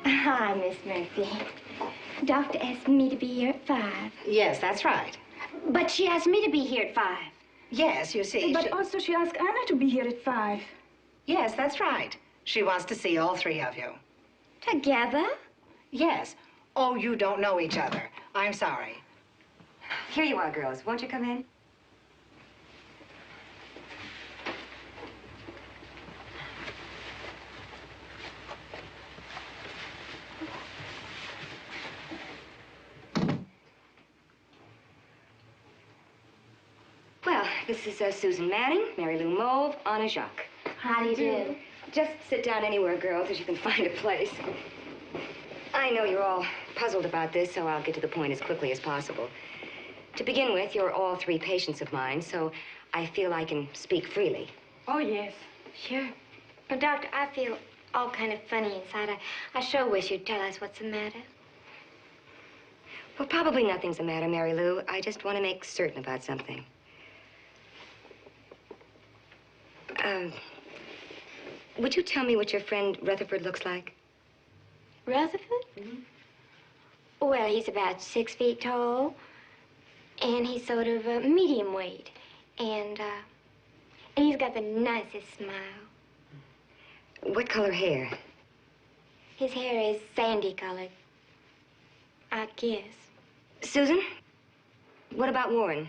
Hi, Miss Murphy. Doctor asked me to be here at 5. Yes, that's right. But she asked me to be here at 5. Yes, you see. But also she asked Anna to be here at 5. Yes, that's right. She wants to see all 3 of you. Together? Yes. Oh, you don't know each other. I'm sorry. Here you are, girls. Won't you come in? Well, this is Susan Manning, Mary Lou Mauve, Anna Jacques. How do you do? Just sit down anywhere, girls, as you can find a place. I know you're all puzzled about this, so I'll get to the point as quickly as possible. To begin with, you're all 3 patients of mine, so I feel I can speak freely. Oh, yes. Sure. But, Doctor, I feel all kind of funny inside. I sure wish you'd tell us what's the matter. Well, probably nothing's the matter, Mary Lou. I just want to make certain about something. Would you tell me what your friend Rutherford looks like? Rutherford? Mm-hmm. Well, he's about 6 feet tall, and he's sort of medium weight, and he's got the nicest smile. What color hair? His hair is sandy colored, I guess. Susan, what about Warren?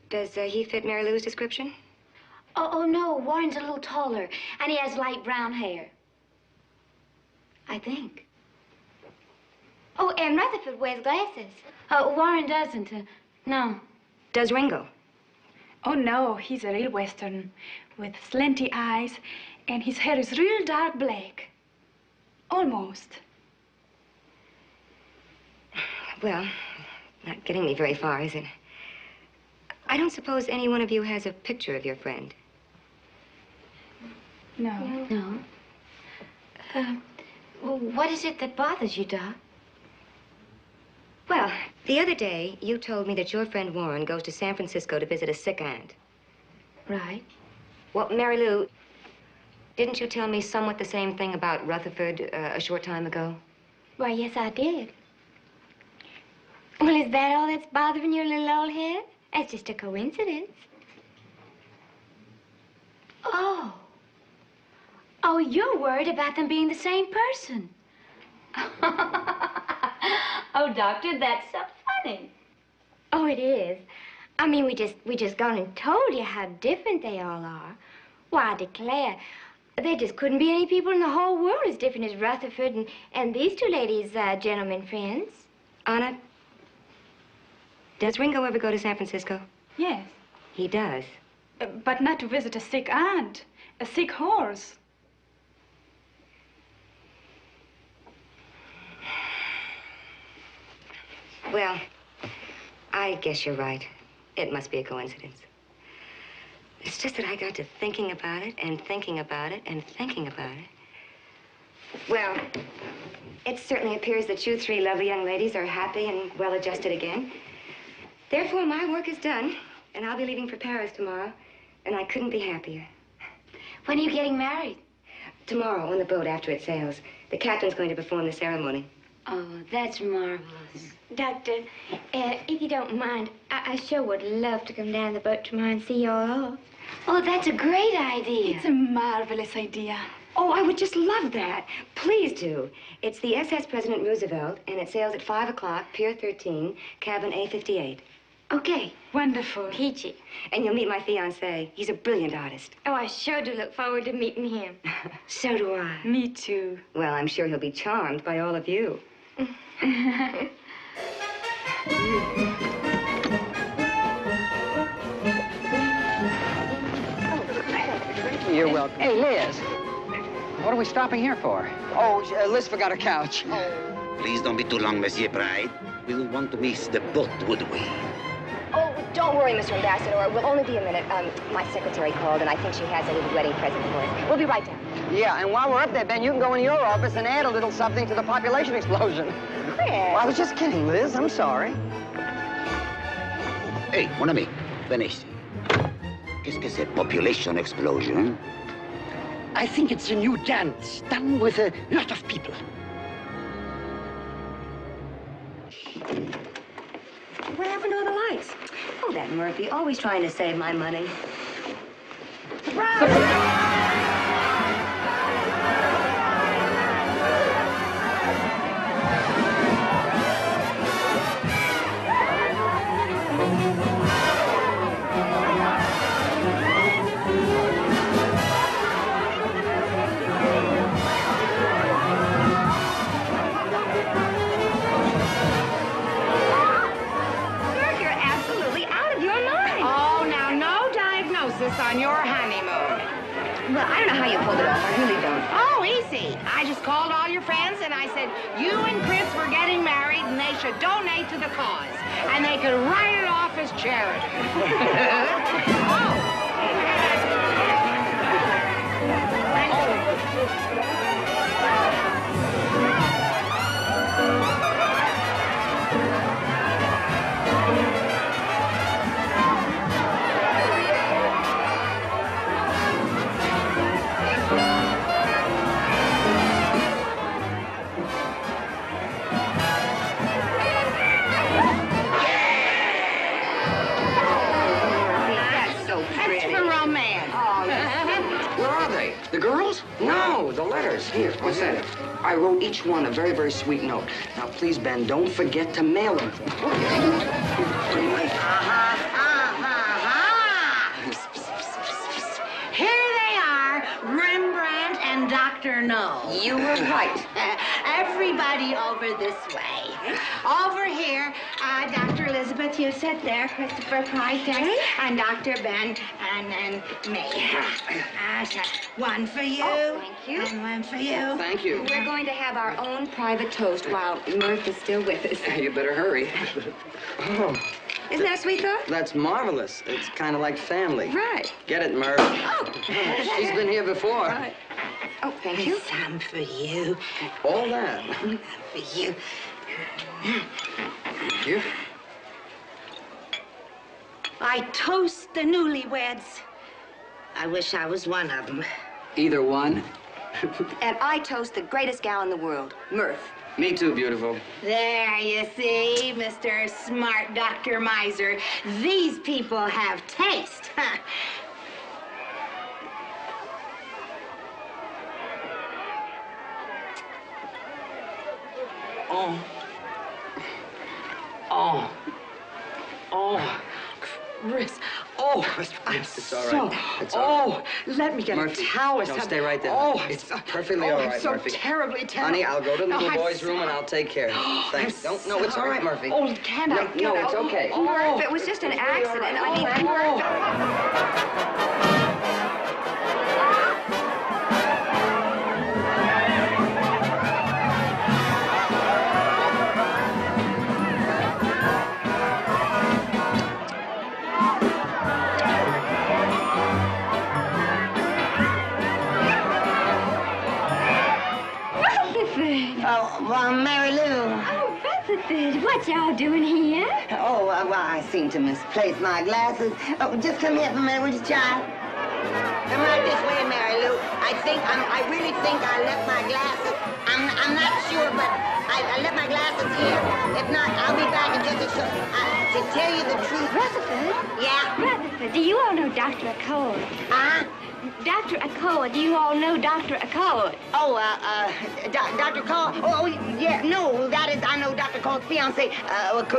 Does he fit Mary Lou's description? Oh, no, Warren's a little taller, and he has light brown hair. I think. Oh, and Rutherford wears glasses. Warren doesn't. No. Does Ringo? Oh, no, he's a real Western with slanty eyes, and his hair is real dark black. Almost. Well, not getting me very far, is it? I don't suppose any one of you has a picture of your friend. No. No. Well, what is it that bothers you, Doc? Well, the other day, you told me that your friend Warren goes to San Francisco to visit a sick aunt. Right. Well, Mary Lou, didn't you tell me somewhat the same thing about Rutherford a short time ago? Why, yes, I did. Well, is that all that's bothering your little old head? That's just a coincidence. Oh. Oh, you're worried about them being the same person. Oh, Doctor, that's so funny. Oh, it is. I mean, we just gone and told you how different they all are. Why, I declare, there just couldn't be any people in the whole world as different as Rutherford and these two ladies, gentlemen friends. Anna, does Ringo ever go to San Francisco? Yes. He does. But not to visit a sick aunt, a sick horse. Well, I guess you're right. It must be a coincidence. It's just that I got to thinking about it and thinking about it and thinking about it. Well, it certainly appears that you three lovely young ladies are happy and well-adjusted again. Therefore, my work is done, and I'll be leaving for Paris tomorrow, and I couldn't be happier. When are you getting married? Tomorrow, on the boat after it sails. The captain's going to perform the ceremony. Oh, that's marvelous. Doctor, if you don't mind, I sure would love to come down the boat tomorrow and see you all off. Oh, that's a great idea. It's a marvelous idea. Oh, I would just love that. Please do. It's the SS President Roosevelt, and it sails at 5 o'clock, Pier 13, cabin A58. Okay. Wonderful. Peachy. And you'll meet my fiancé. He's a brilliant artist. Oh, I sure do look forward to meeting him. So do I. Me too. Well, I'm sure he'll be charmed by all of you. You're welcome. Hey, Liz. What are we stopping here for? Oh, Liz forgot her couch. Please don't be too long, Monsieur Pride. We don't want to miss the boat, would we? Oh, don't worry, Mr. Ambassador. We'll only be a minute. My secretary called, and I think she has a little wedding present for us. We'll be right down. Yeah, and while we're up there, Ben, you can go into your office and add a little something to the population explosion. Chris. Well, I was just kidding, Liz. I'm sorry. Hey, mon ami, venez ici. Qu'est-ce que c'est, population explosion? I think it's a new dance done with a lot of people. What happened to all the lights? Oh, that Murphy, always trying to save my money. On your honeymoon. Well, I don't know how you pulled it off. I really don't. Oh, easy. I just called all your friends and I said, you and Chris were getting married and they should donate to the cause. And they could write it off as charity. Here, what's that? I wrote each one a very, very sweet note. Now, please, Ben, don't forget to mail them. Here they are, Rembrandt and Dr. No. You were right. Everybody over this way. Over here, Dr. Elizabeth, you sit there, Christopher Price, and Dr. Ben, and me. One for you. Oh, thank you. And one for you. Thank you. We're going to have our own private toast while Murph is still with us. You better hurry. Oh, Isn't that a sweet thought? that's marvelous. It's kind of like family. Right. Get it, Murph. Oh. She's been here before. Right. Oh, thank you. Some for you. All that. For you. Thank you. I toast the newlyweds. I wish I was one of them. Either one. And I toast the greatest gal in the world, Murph. Me too, beautiful. There you see, Mr. Smart Dr. Miser. These people have taste. Huh? Oh. Oh. Oh. Chris. Oh, I'm It's all right. It's all Oh, let me get Murphy, a towel. don't stay right there. Oh, It's perfectly all right, I'm so Murphy. terribly terrible. Honey, I'll go to the little I'm boy's room and sorry. I'll take care of you. Thanks. I'm Don't. No, it's all right, sorry. Murphy. Oh, can I? No, it's okay. Oh, Murph, it was just an accident. I mean, Murph. Well, Mary Lou. Oh, Rutherford, what y'all doing here? Oh, well, I seem to misplace my glasses. Oh, just come here for a minute, would you, child? Come right this way, Mary Lou. I really think I left my glasses. I'm not sure, but I left my glasses here. If not, I'll be back in just a short. To tell you the truth. Rutherford? Yeah? Rutherford, do you all know Dr. Accord? Dr. Accord, do you all know Dr. Accord? Oh, Dr. Cole. Oh, yeah, no, I know Dr. Cole's fiance,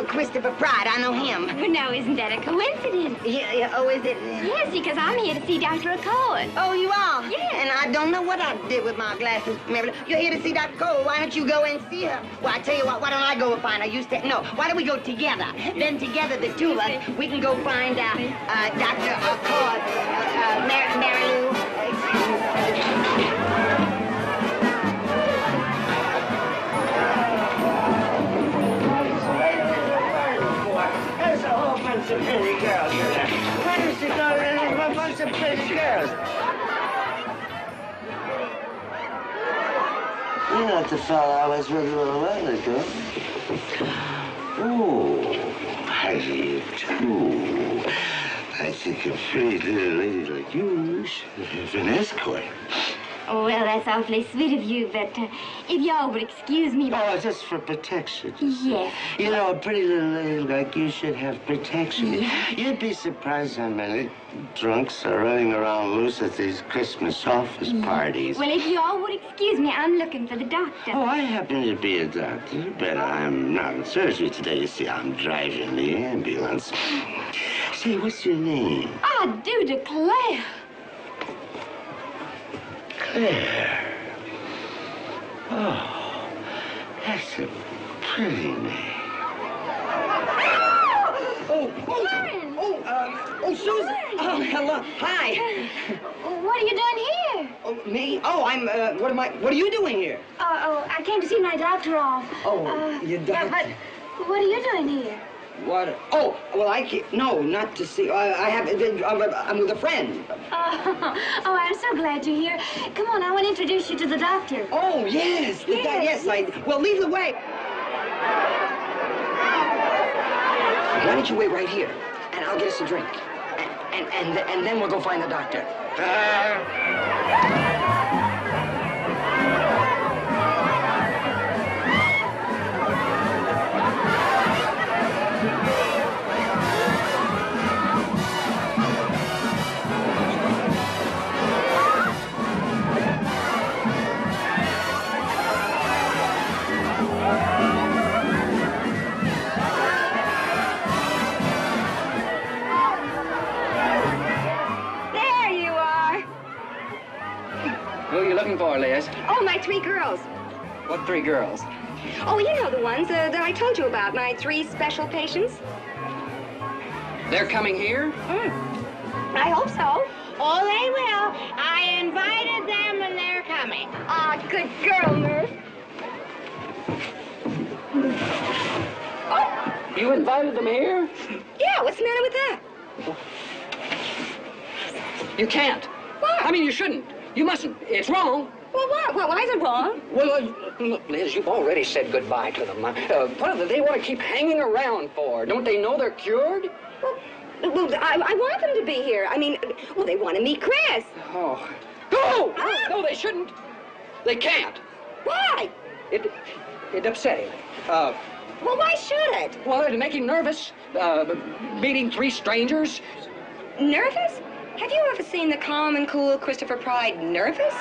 Christopher Pride. I know him. Well, now, isn't that a coincidence? Yeah, oh, is it? Yes, because I'm here to see Dr. Accord. Oh, you are? Yes. And I don't know what I did with my glasses. Mary. You're here to see Dr. Cole. Why don't you go and see her? Well, I tell you what, why don't I go and find her? No, why don't we go together? Then together, the two of us, we can go find Dr. Accord. Mary Lou. There's a whole bunch of pretty girls in there. Why does she go to a bunch of pretty girls? You're not the fellow I was with a little while ago. Oh, how do you do? I think a pretty little lady like you should have an escort. Oh, well, that's awfully sweet of you, but if y'all would excuse me... Oh, just for protection. Yes. You know, a pretty little lady like you should have protection. Yeah. You'd be surprised how many drunks are running around loose at these Christmas office parties. Well, if y'all would excuse me, I'm looking for the doctor. Oh, I happen to be a doctor, but I'm not in surgery today. You see, I'm driving the ambulance. Say, what's your name? I do declare. Claire. Oh, that's a pretty name. Susan. Oh, hello. Hi. What are you doing here? Oh, me? Oh, I'm, what are you doing here? I came to see my doctor off. Oh, you Yeah, don't. but what are you doing here? What? Oh, well, I can't. No, not to see. I'm with a friend. Oh, I'm so glad you're here. Come on, I want to introduce you to the doctor. Oh, yes. Well, lead the way. Why don't you wait right here, and I'll get us a drink. And then we'll go find the doctor. for, Liz? Oh, my 3 girls. What 3 girls? Oh, you know the ones that I told you about, my 3 special patients. They're coming here? I hope so. Oh, they will. I invited them and they're coming. Ah, good girl, Murph. You invited them here? Yeah, what's the matter with that? You can't. Why? I mean, you shouldn't. You mustn't. It's wrong. Well, what? Why is it wrong? Well, look, Liz, you've already said goodbye to them. What do they want to keep hanging around for? Don't they know they're cured? Well, I want them to be here. I mean, well, they want to meet Chris. Oh. No! No, they shouldn't. They can't. Why? It's upsetting. Well, why should it? Well, it'd make him nervous. Meeting 3 strangers. Nervous? Have you ever seen the calm and cool Christopher Pride nervous?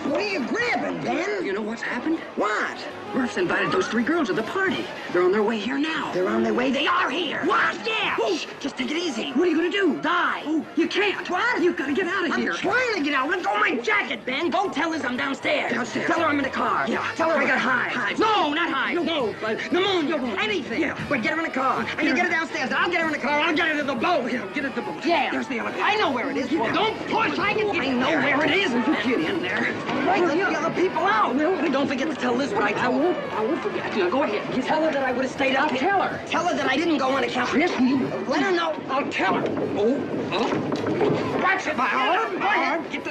What are you grabbing, Ben? You know what's happened? What? Murph's invited those 3 girls to the party. They're on their way here now. They're on their way. They are here. What? Yeah. Oh. Shh, just take it easy. What are you going to do? Die. Oh, you can't. What? You've got to get out of here. I'm trying to get out. Let go of my jacket, Ben. Go tell Liz I'm downstairs. Downstairs. Tell her I'm in the car. Yeah. Tell her I got hives. Hives. No, not hives. No. Pneumonia. Anything. Yeah. But get her in the car. And you get her downstairs. I'll get her in the car. I'll get her to the boat. Yeah, get at the boat. Yeah. There's the elevator. I know where it is. Well, don't push. I know where it is. Get in there. Right, let the other people out. And don't forget to tell Liz what I told her. I won't forget. Now, go ahead. Tell her that I would have stayed up. I'll tell her. Tell her that I didn't go on account. Chris, let her know. I'll tell her. Oh. Watch it, my arm. Go ahead. Get the...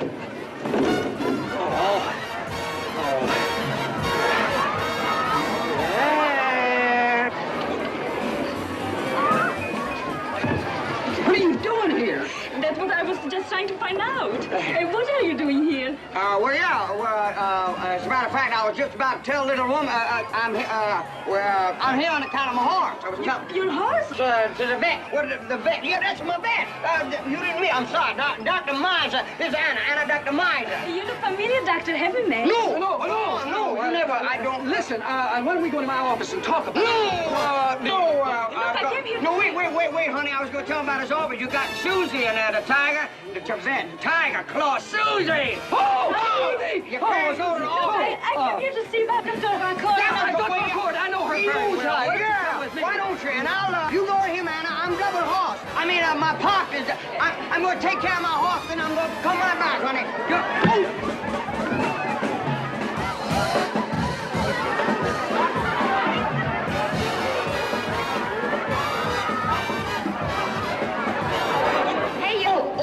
What are you doing here? That's what I was just trying to find out. What are you doing here? As a matter of fact, I was just about to tell little woman, I'm here on account of my horse. I was telling Your horse? to the vet. The vet? Yeah, that's my vet. You didn't mean. I'm sorry, Dr. Miser. This is Anna, Dr. Miser. You're the familiar doctor, have we met? No, you never. I don't. Listen, why don't we go to my office and talk about it? Wait, honey. I was going to tell him about his office. You got Susie in there, the tiger. The tiger claw, Susie! Susie! You can't go to the office. I came here to see about Dr. Harcourt. I know her very well. Yeah, why don't you? And you go to him, Anna. I'm double horse. I mean, my partner's. I'm going to take care of my horse, then I'm going to come right back, honey.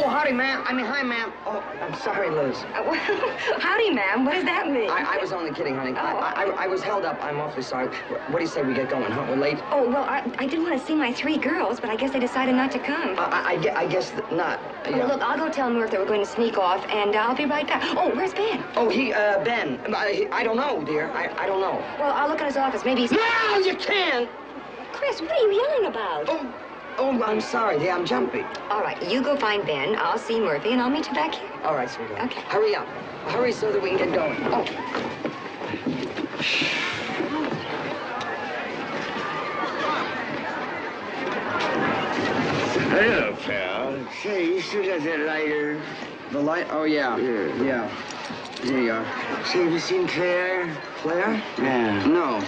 Howdy, ma'am. Hi, ma'am. Oh, I'm sorry, Liz. Howdy, ma'am. What does that mean? I was only kidding, honey. I was held up. I'm awfully sorry. What do you say we get going, huh? We're late? Oh, well, I did want to see my 3 girls, but I guess they decided not to come. I guess not. Yeah. Well, look, I'll go tell Murph that we're going to sneak off, and I'll be right back. Oh, where's Ben? Oh, Ben. I don't know, dear. I don't know. Well, I'll look in his office. Maybe he's... No, you can't! Chris, what are you yelling about? Oh, I'm sorry, dear. I'm jumpy. All right, you go find Ben. I'll see Murphy, and I'll meet you back here. All right, sweetheart. Okay. Hurry up. Hurry so that we can get going. Oh. Hello, pal. Say, you still got that lighter? The light? Oh, yeah. Yeah. Here you are. Say, have you seen Claire? Claire? Yeah. No.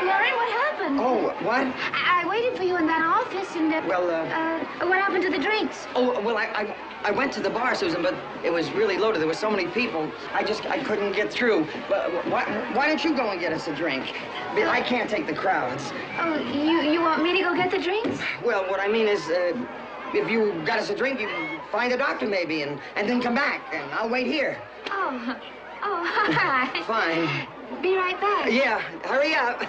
Warren, what happened? Oh, what? I waited for you in that office, and what happened to the drinks? Oh, well, I went to the bar, Susan, but it was really loaded. There were so many people, I couldn't get through. But why don't you go and get us a drink? I can't take the crowds. Oh, you want me to go get the drinks? Well, what I mean is, if you got us a drink, you find a doctor maybe, and then come back, and I'll wait here. Oh, all right. Fine. Be right back. Yeah, hurry up.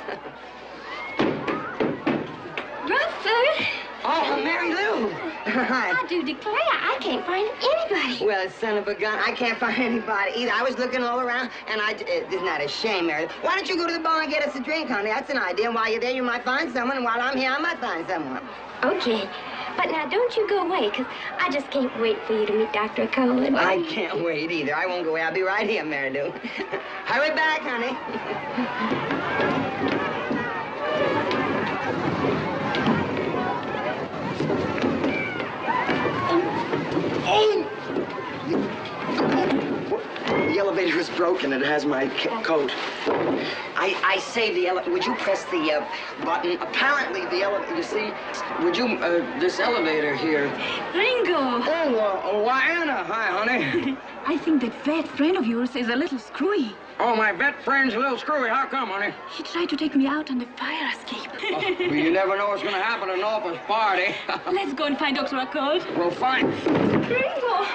Russel! Oh, Mary Lou. Hi. I do declare, I can't find anybody. Well, son of a gun, I can't find anybody either. I was looking all around, and isn't that a shame, Mary? Why don't you go to the bar and get us a drink, honey? That's an idea. And while you're there, you might find someone, and while I'm here, I might find someone. Okay. But now, don't you go away, because I just can't wait for you to meet Dr. Cohen. I can't wait either. I won't go away. I'll be right here, Mary Lou. Hurry back, honey. Oh! The elevator is broken. It has my coat. I saved the elevator. Would you press the button? Apparently, the elevator, you see, would you, this elevator here. Ringo! Oh, why, Anna. Hi, honey. I think that vet friend of yours is a little screwy. Oh, my vet friend's a little screwy. How come, honey? He tried to take me out on the fire escape. Well, you never know what's going to happen at an office party. Let's go and find Dr. Accord. Well, fine. Ringo!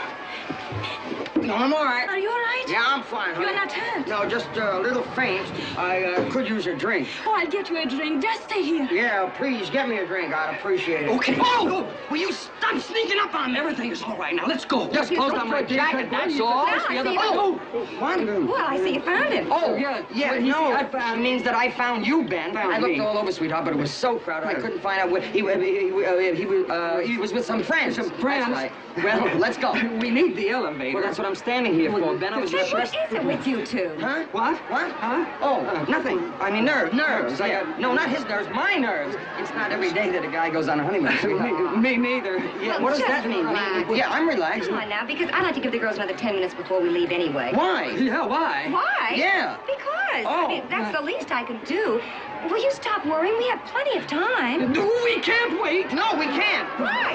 No, I'm all right. Are you all right? Yeah, I'm fine, honey. You're not hurt? No, just a little faint. I could use a drink. Oh, I'll get you a drink. Just stay here. Yeah, please, get me a drink. I'd appreciate it. Okay. Oh! Will you stop sneaking up on me? Everything is all right. Now, let's go. Just close down my jacket, that's all. What? Well, I see you found him. Oh, yeah. No, it means that I found you, Ben. I looked all over, sweetheart, but it was so crowded I couldn't find out where he was with some friends. Some friends? That's right. Well, let's go. We need the elevator. Well, that's what I'm standing here for, Ben. I was just... What is it with you two? Huh? What? Huh? Oh, nothing. I mean, nerves. Yeah. No, not his nerves, my nerves. It's not every day that a guy goes on a honeymoon, sweetheart. Me neither. Yeah, what does that mean? Yeah, I'm relaxed. Come on now, because I'd like to give the girls another 10 minutes before we leave anyway. Why? Yeah, why? Why? Yeah. Because. Oh. I mean, that's the least I can do. Will you stop worrying? We have plenty of time. We can't wait. No, we can't. Why?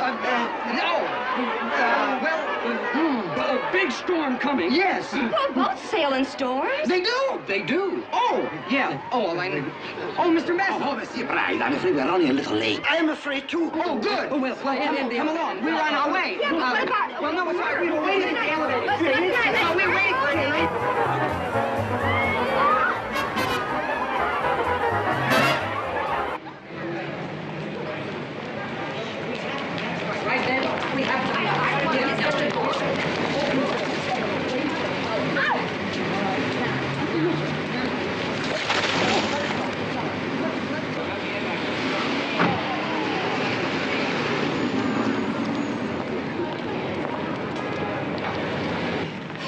A big storm coming. Yes. Well, both sail in storms. They do. They do. Oh, yeah. Oh, well, Oh, Mr. Messer. Oh, Monsieur Pride, I'm afraid we're running a little late. I am afraid, too. Oh, good. Oh, well, Come along. We're on our way. Yeah, but what about... Well, no, it's all right. We were waiting at the elevator. No, we were waiting for you. Right then, we have to...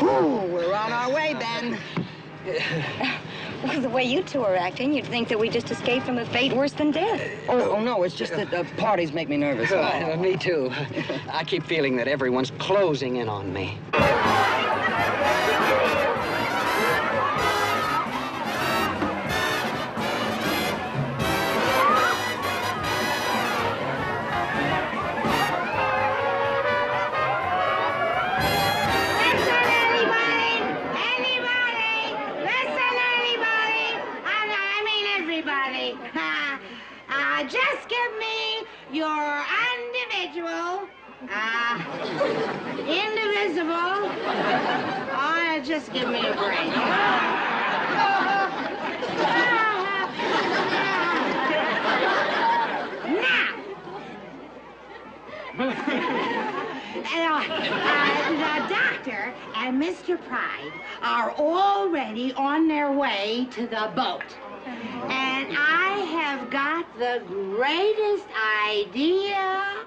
We're on our way, Ben. Well, the way you two are acting, you'd think that we just escaped from a fate worse than death. Oh, no, it's just that parties make me nervous. Me too. I keep feeling that everyone's closing in on me. Just give me your indivisible. Just give me a break. Now, the doctor and Mr. Pride are already on their way to the boat. And I have got the greatest idea.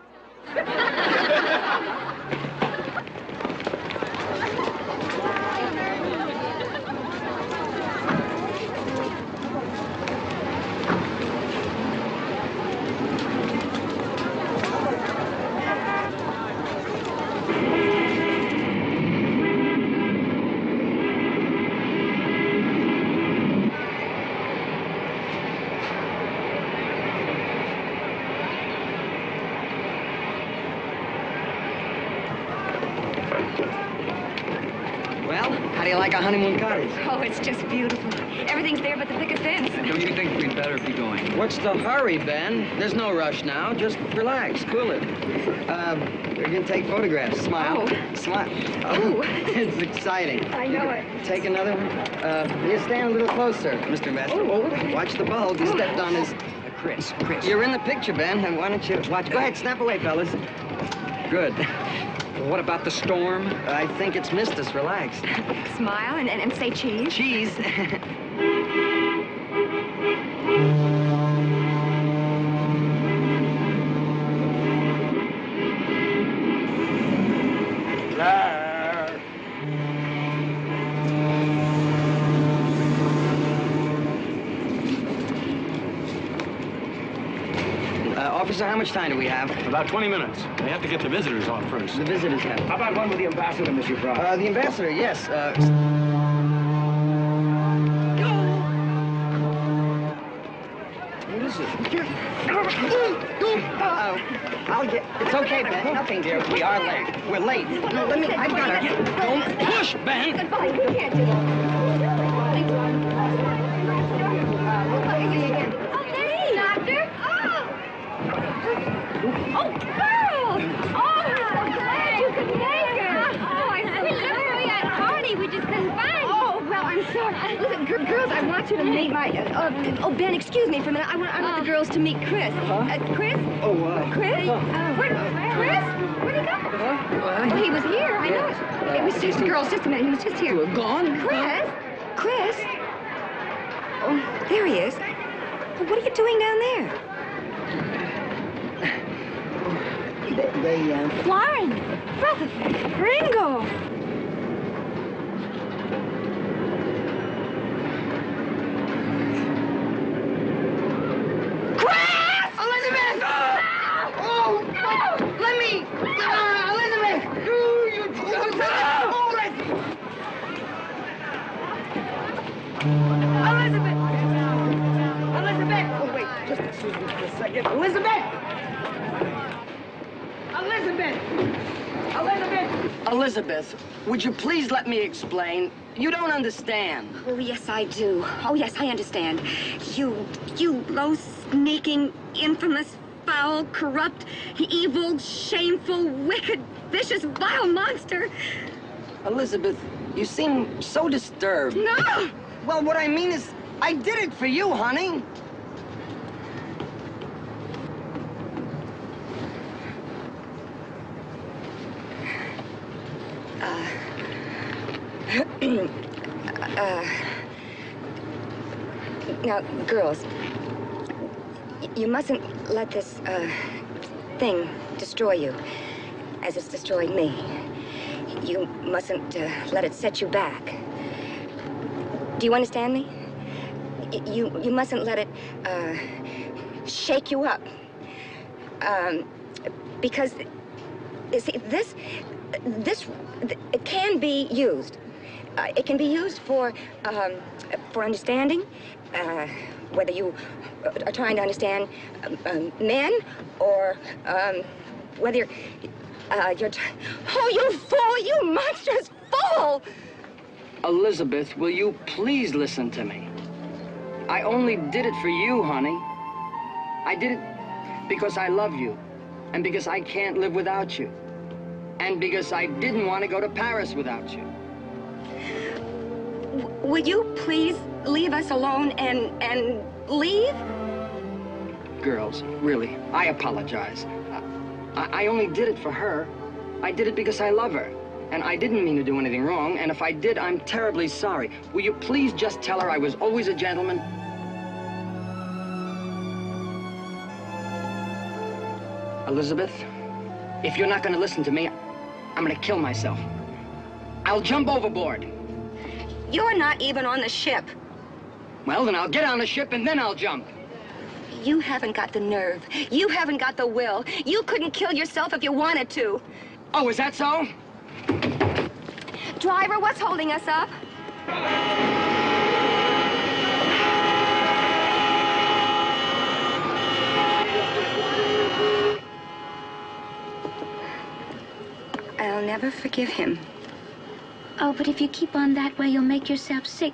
you like our honeymoon cottage? Oh, it's just beautiful. Everything's there but the picket fence. Don't you think we'd better be going? What's the hurry, Ben? There's no rush now. Just relax, cool it. We're gonna take photographs. Smile. Oh. Smile. Oh, it's exciting. I know it. Take another one. You stand a little closer, Mr. Master. Oh, watch the bulb. You stepped on his... Chris. You're in the picture, Ben. Why don't you watch? Go ahead, snap away, fellas. Good. Well, what about the storm? I think it's missed us. Relax. Smile and say cheese. Cheese. Officer, how much time do we have? About 20 minutes. They have to get the visitors on first. The visitors have. How about one with the ambassador, Monsieur Brown? The ambassador, yes. What is it? I'll get... It's okay, Ben. Nothing, dear. We are late. We're late. No, let me... I got her. Don't push, Ben. Goodbye. We can't do that. Oh, girls! Oh, we're so glad you could make it. Oh, I said, look, we had Arne. We just couldn't find you. Oh, well, I'm sorry. Listen, girls, I want you to meet my... oh, Ben, excuse me for a minute. I want the girls to meet Chris. Chris? Chris? Chris? Where'd he go? Oh, he was here. I know it. It was just girls. Just a minute. He was just here. Gone? Chris? Chris? Oh, there he is. Well, what are you doing down there? Warren! Brother! Ringo! Chris! Elizabeth! Oh, no! Let me! Elizabeth! Oh, Elizabeth! Elizabeth! Oh, wait, just excuse me for a second. Elizabeth! Elizabeth! Elizabeth! Elizabeth, would you please let me explain? You don't understand. Oh, yes, I do. Oh, yes, I understand. You low, sneaking, infamous, foul, corrupt, evil, shameful, wicked, vicious, vile monster. Elizabeth, you seem so disturbed. No! Well, what I mean is, I did it for you, honey. Now, girls, you mustn't let this, thing destroy you, as it's destroying me. You mustn't, let it set you back. Do you understand me? You mustn't let it, shake you up. Because, you see, this, it can be used. It can be used for understanding, whether you are trying to understand men, or whether you're oh, you fool, you monstrous fool! Elizabeth, will you please listen to me? I only did it for you, honey. I did it because I love you, and because I can't live without you, and because I didn't want to go to Paris without you. Would you please leave us alone and leave? Girls, really, I apologize. I only did it for her. I did it because I love her. And I didn't mean to do anything wrong, and if I did, I'm terribly sorry. Will you please just tell her I was always a gentleman? Elizabeth, if you're not going to listen to me, I'm going to kill myself. I'll jump overboard. You're not even on the ship. Well, then I'll get on the ship and then I'll jump. You haven't got the nerve. You haven't got the will. You couldn't kill yourself if you wanted to. Oh, is that so? Driver, what's holding us up? I'll never forgive him. Oh, but if you keep on that way, you'll make yourself sick.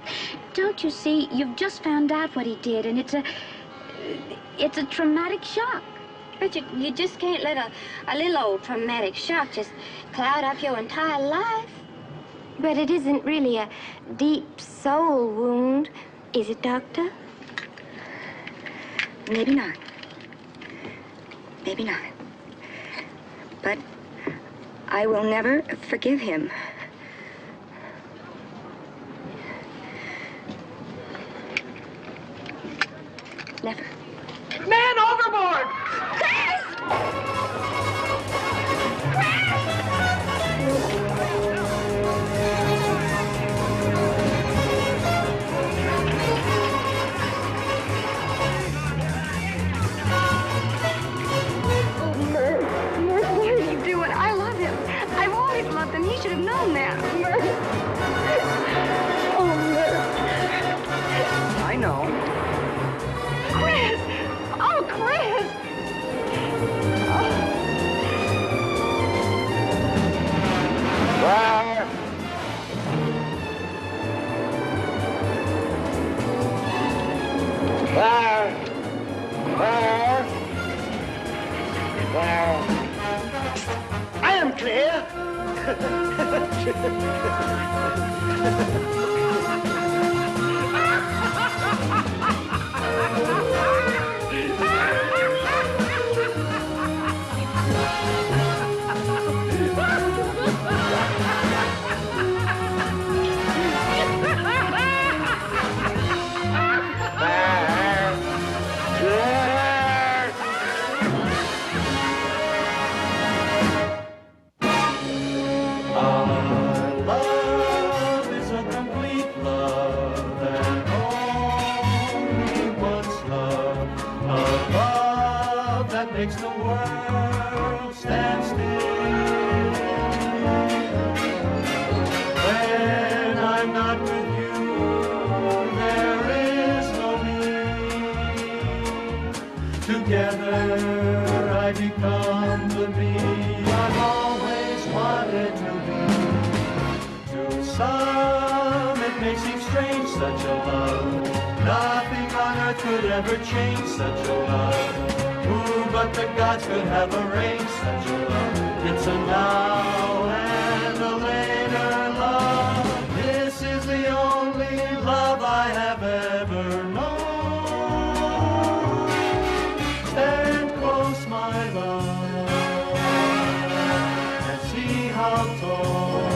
Don't you see? You've just found out what he did, and it's a traumatic shock. But you just can't let a little old traumatic shock just cloud up your entire life. But it isn't really a deep soul wound, is it, Doctor? Maybe not. Maybe not. But I will never forgive him. Never. Man overboard! He should have known that. I know. Chris! Oh, Chris! I am clear. Makes the world stand still. When I'm not with you, there is no me. Together I become the me I've always wanted to be. To some it may seem strange, such a love. Nothing on earth could ever change such a love. Who but the gods could have arranged such a love? It's a now and a later love. This is the only love I have ever known. Stand close, my love, and see how tall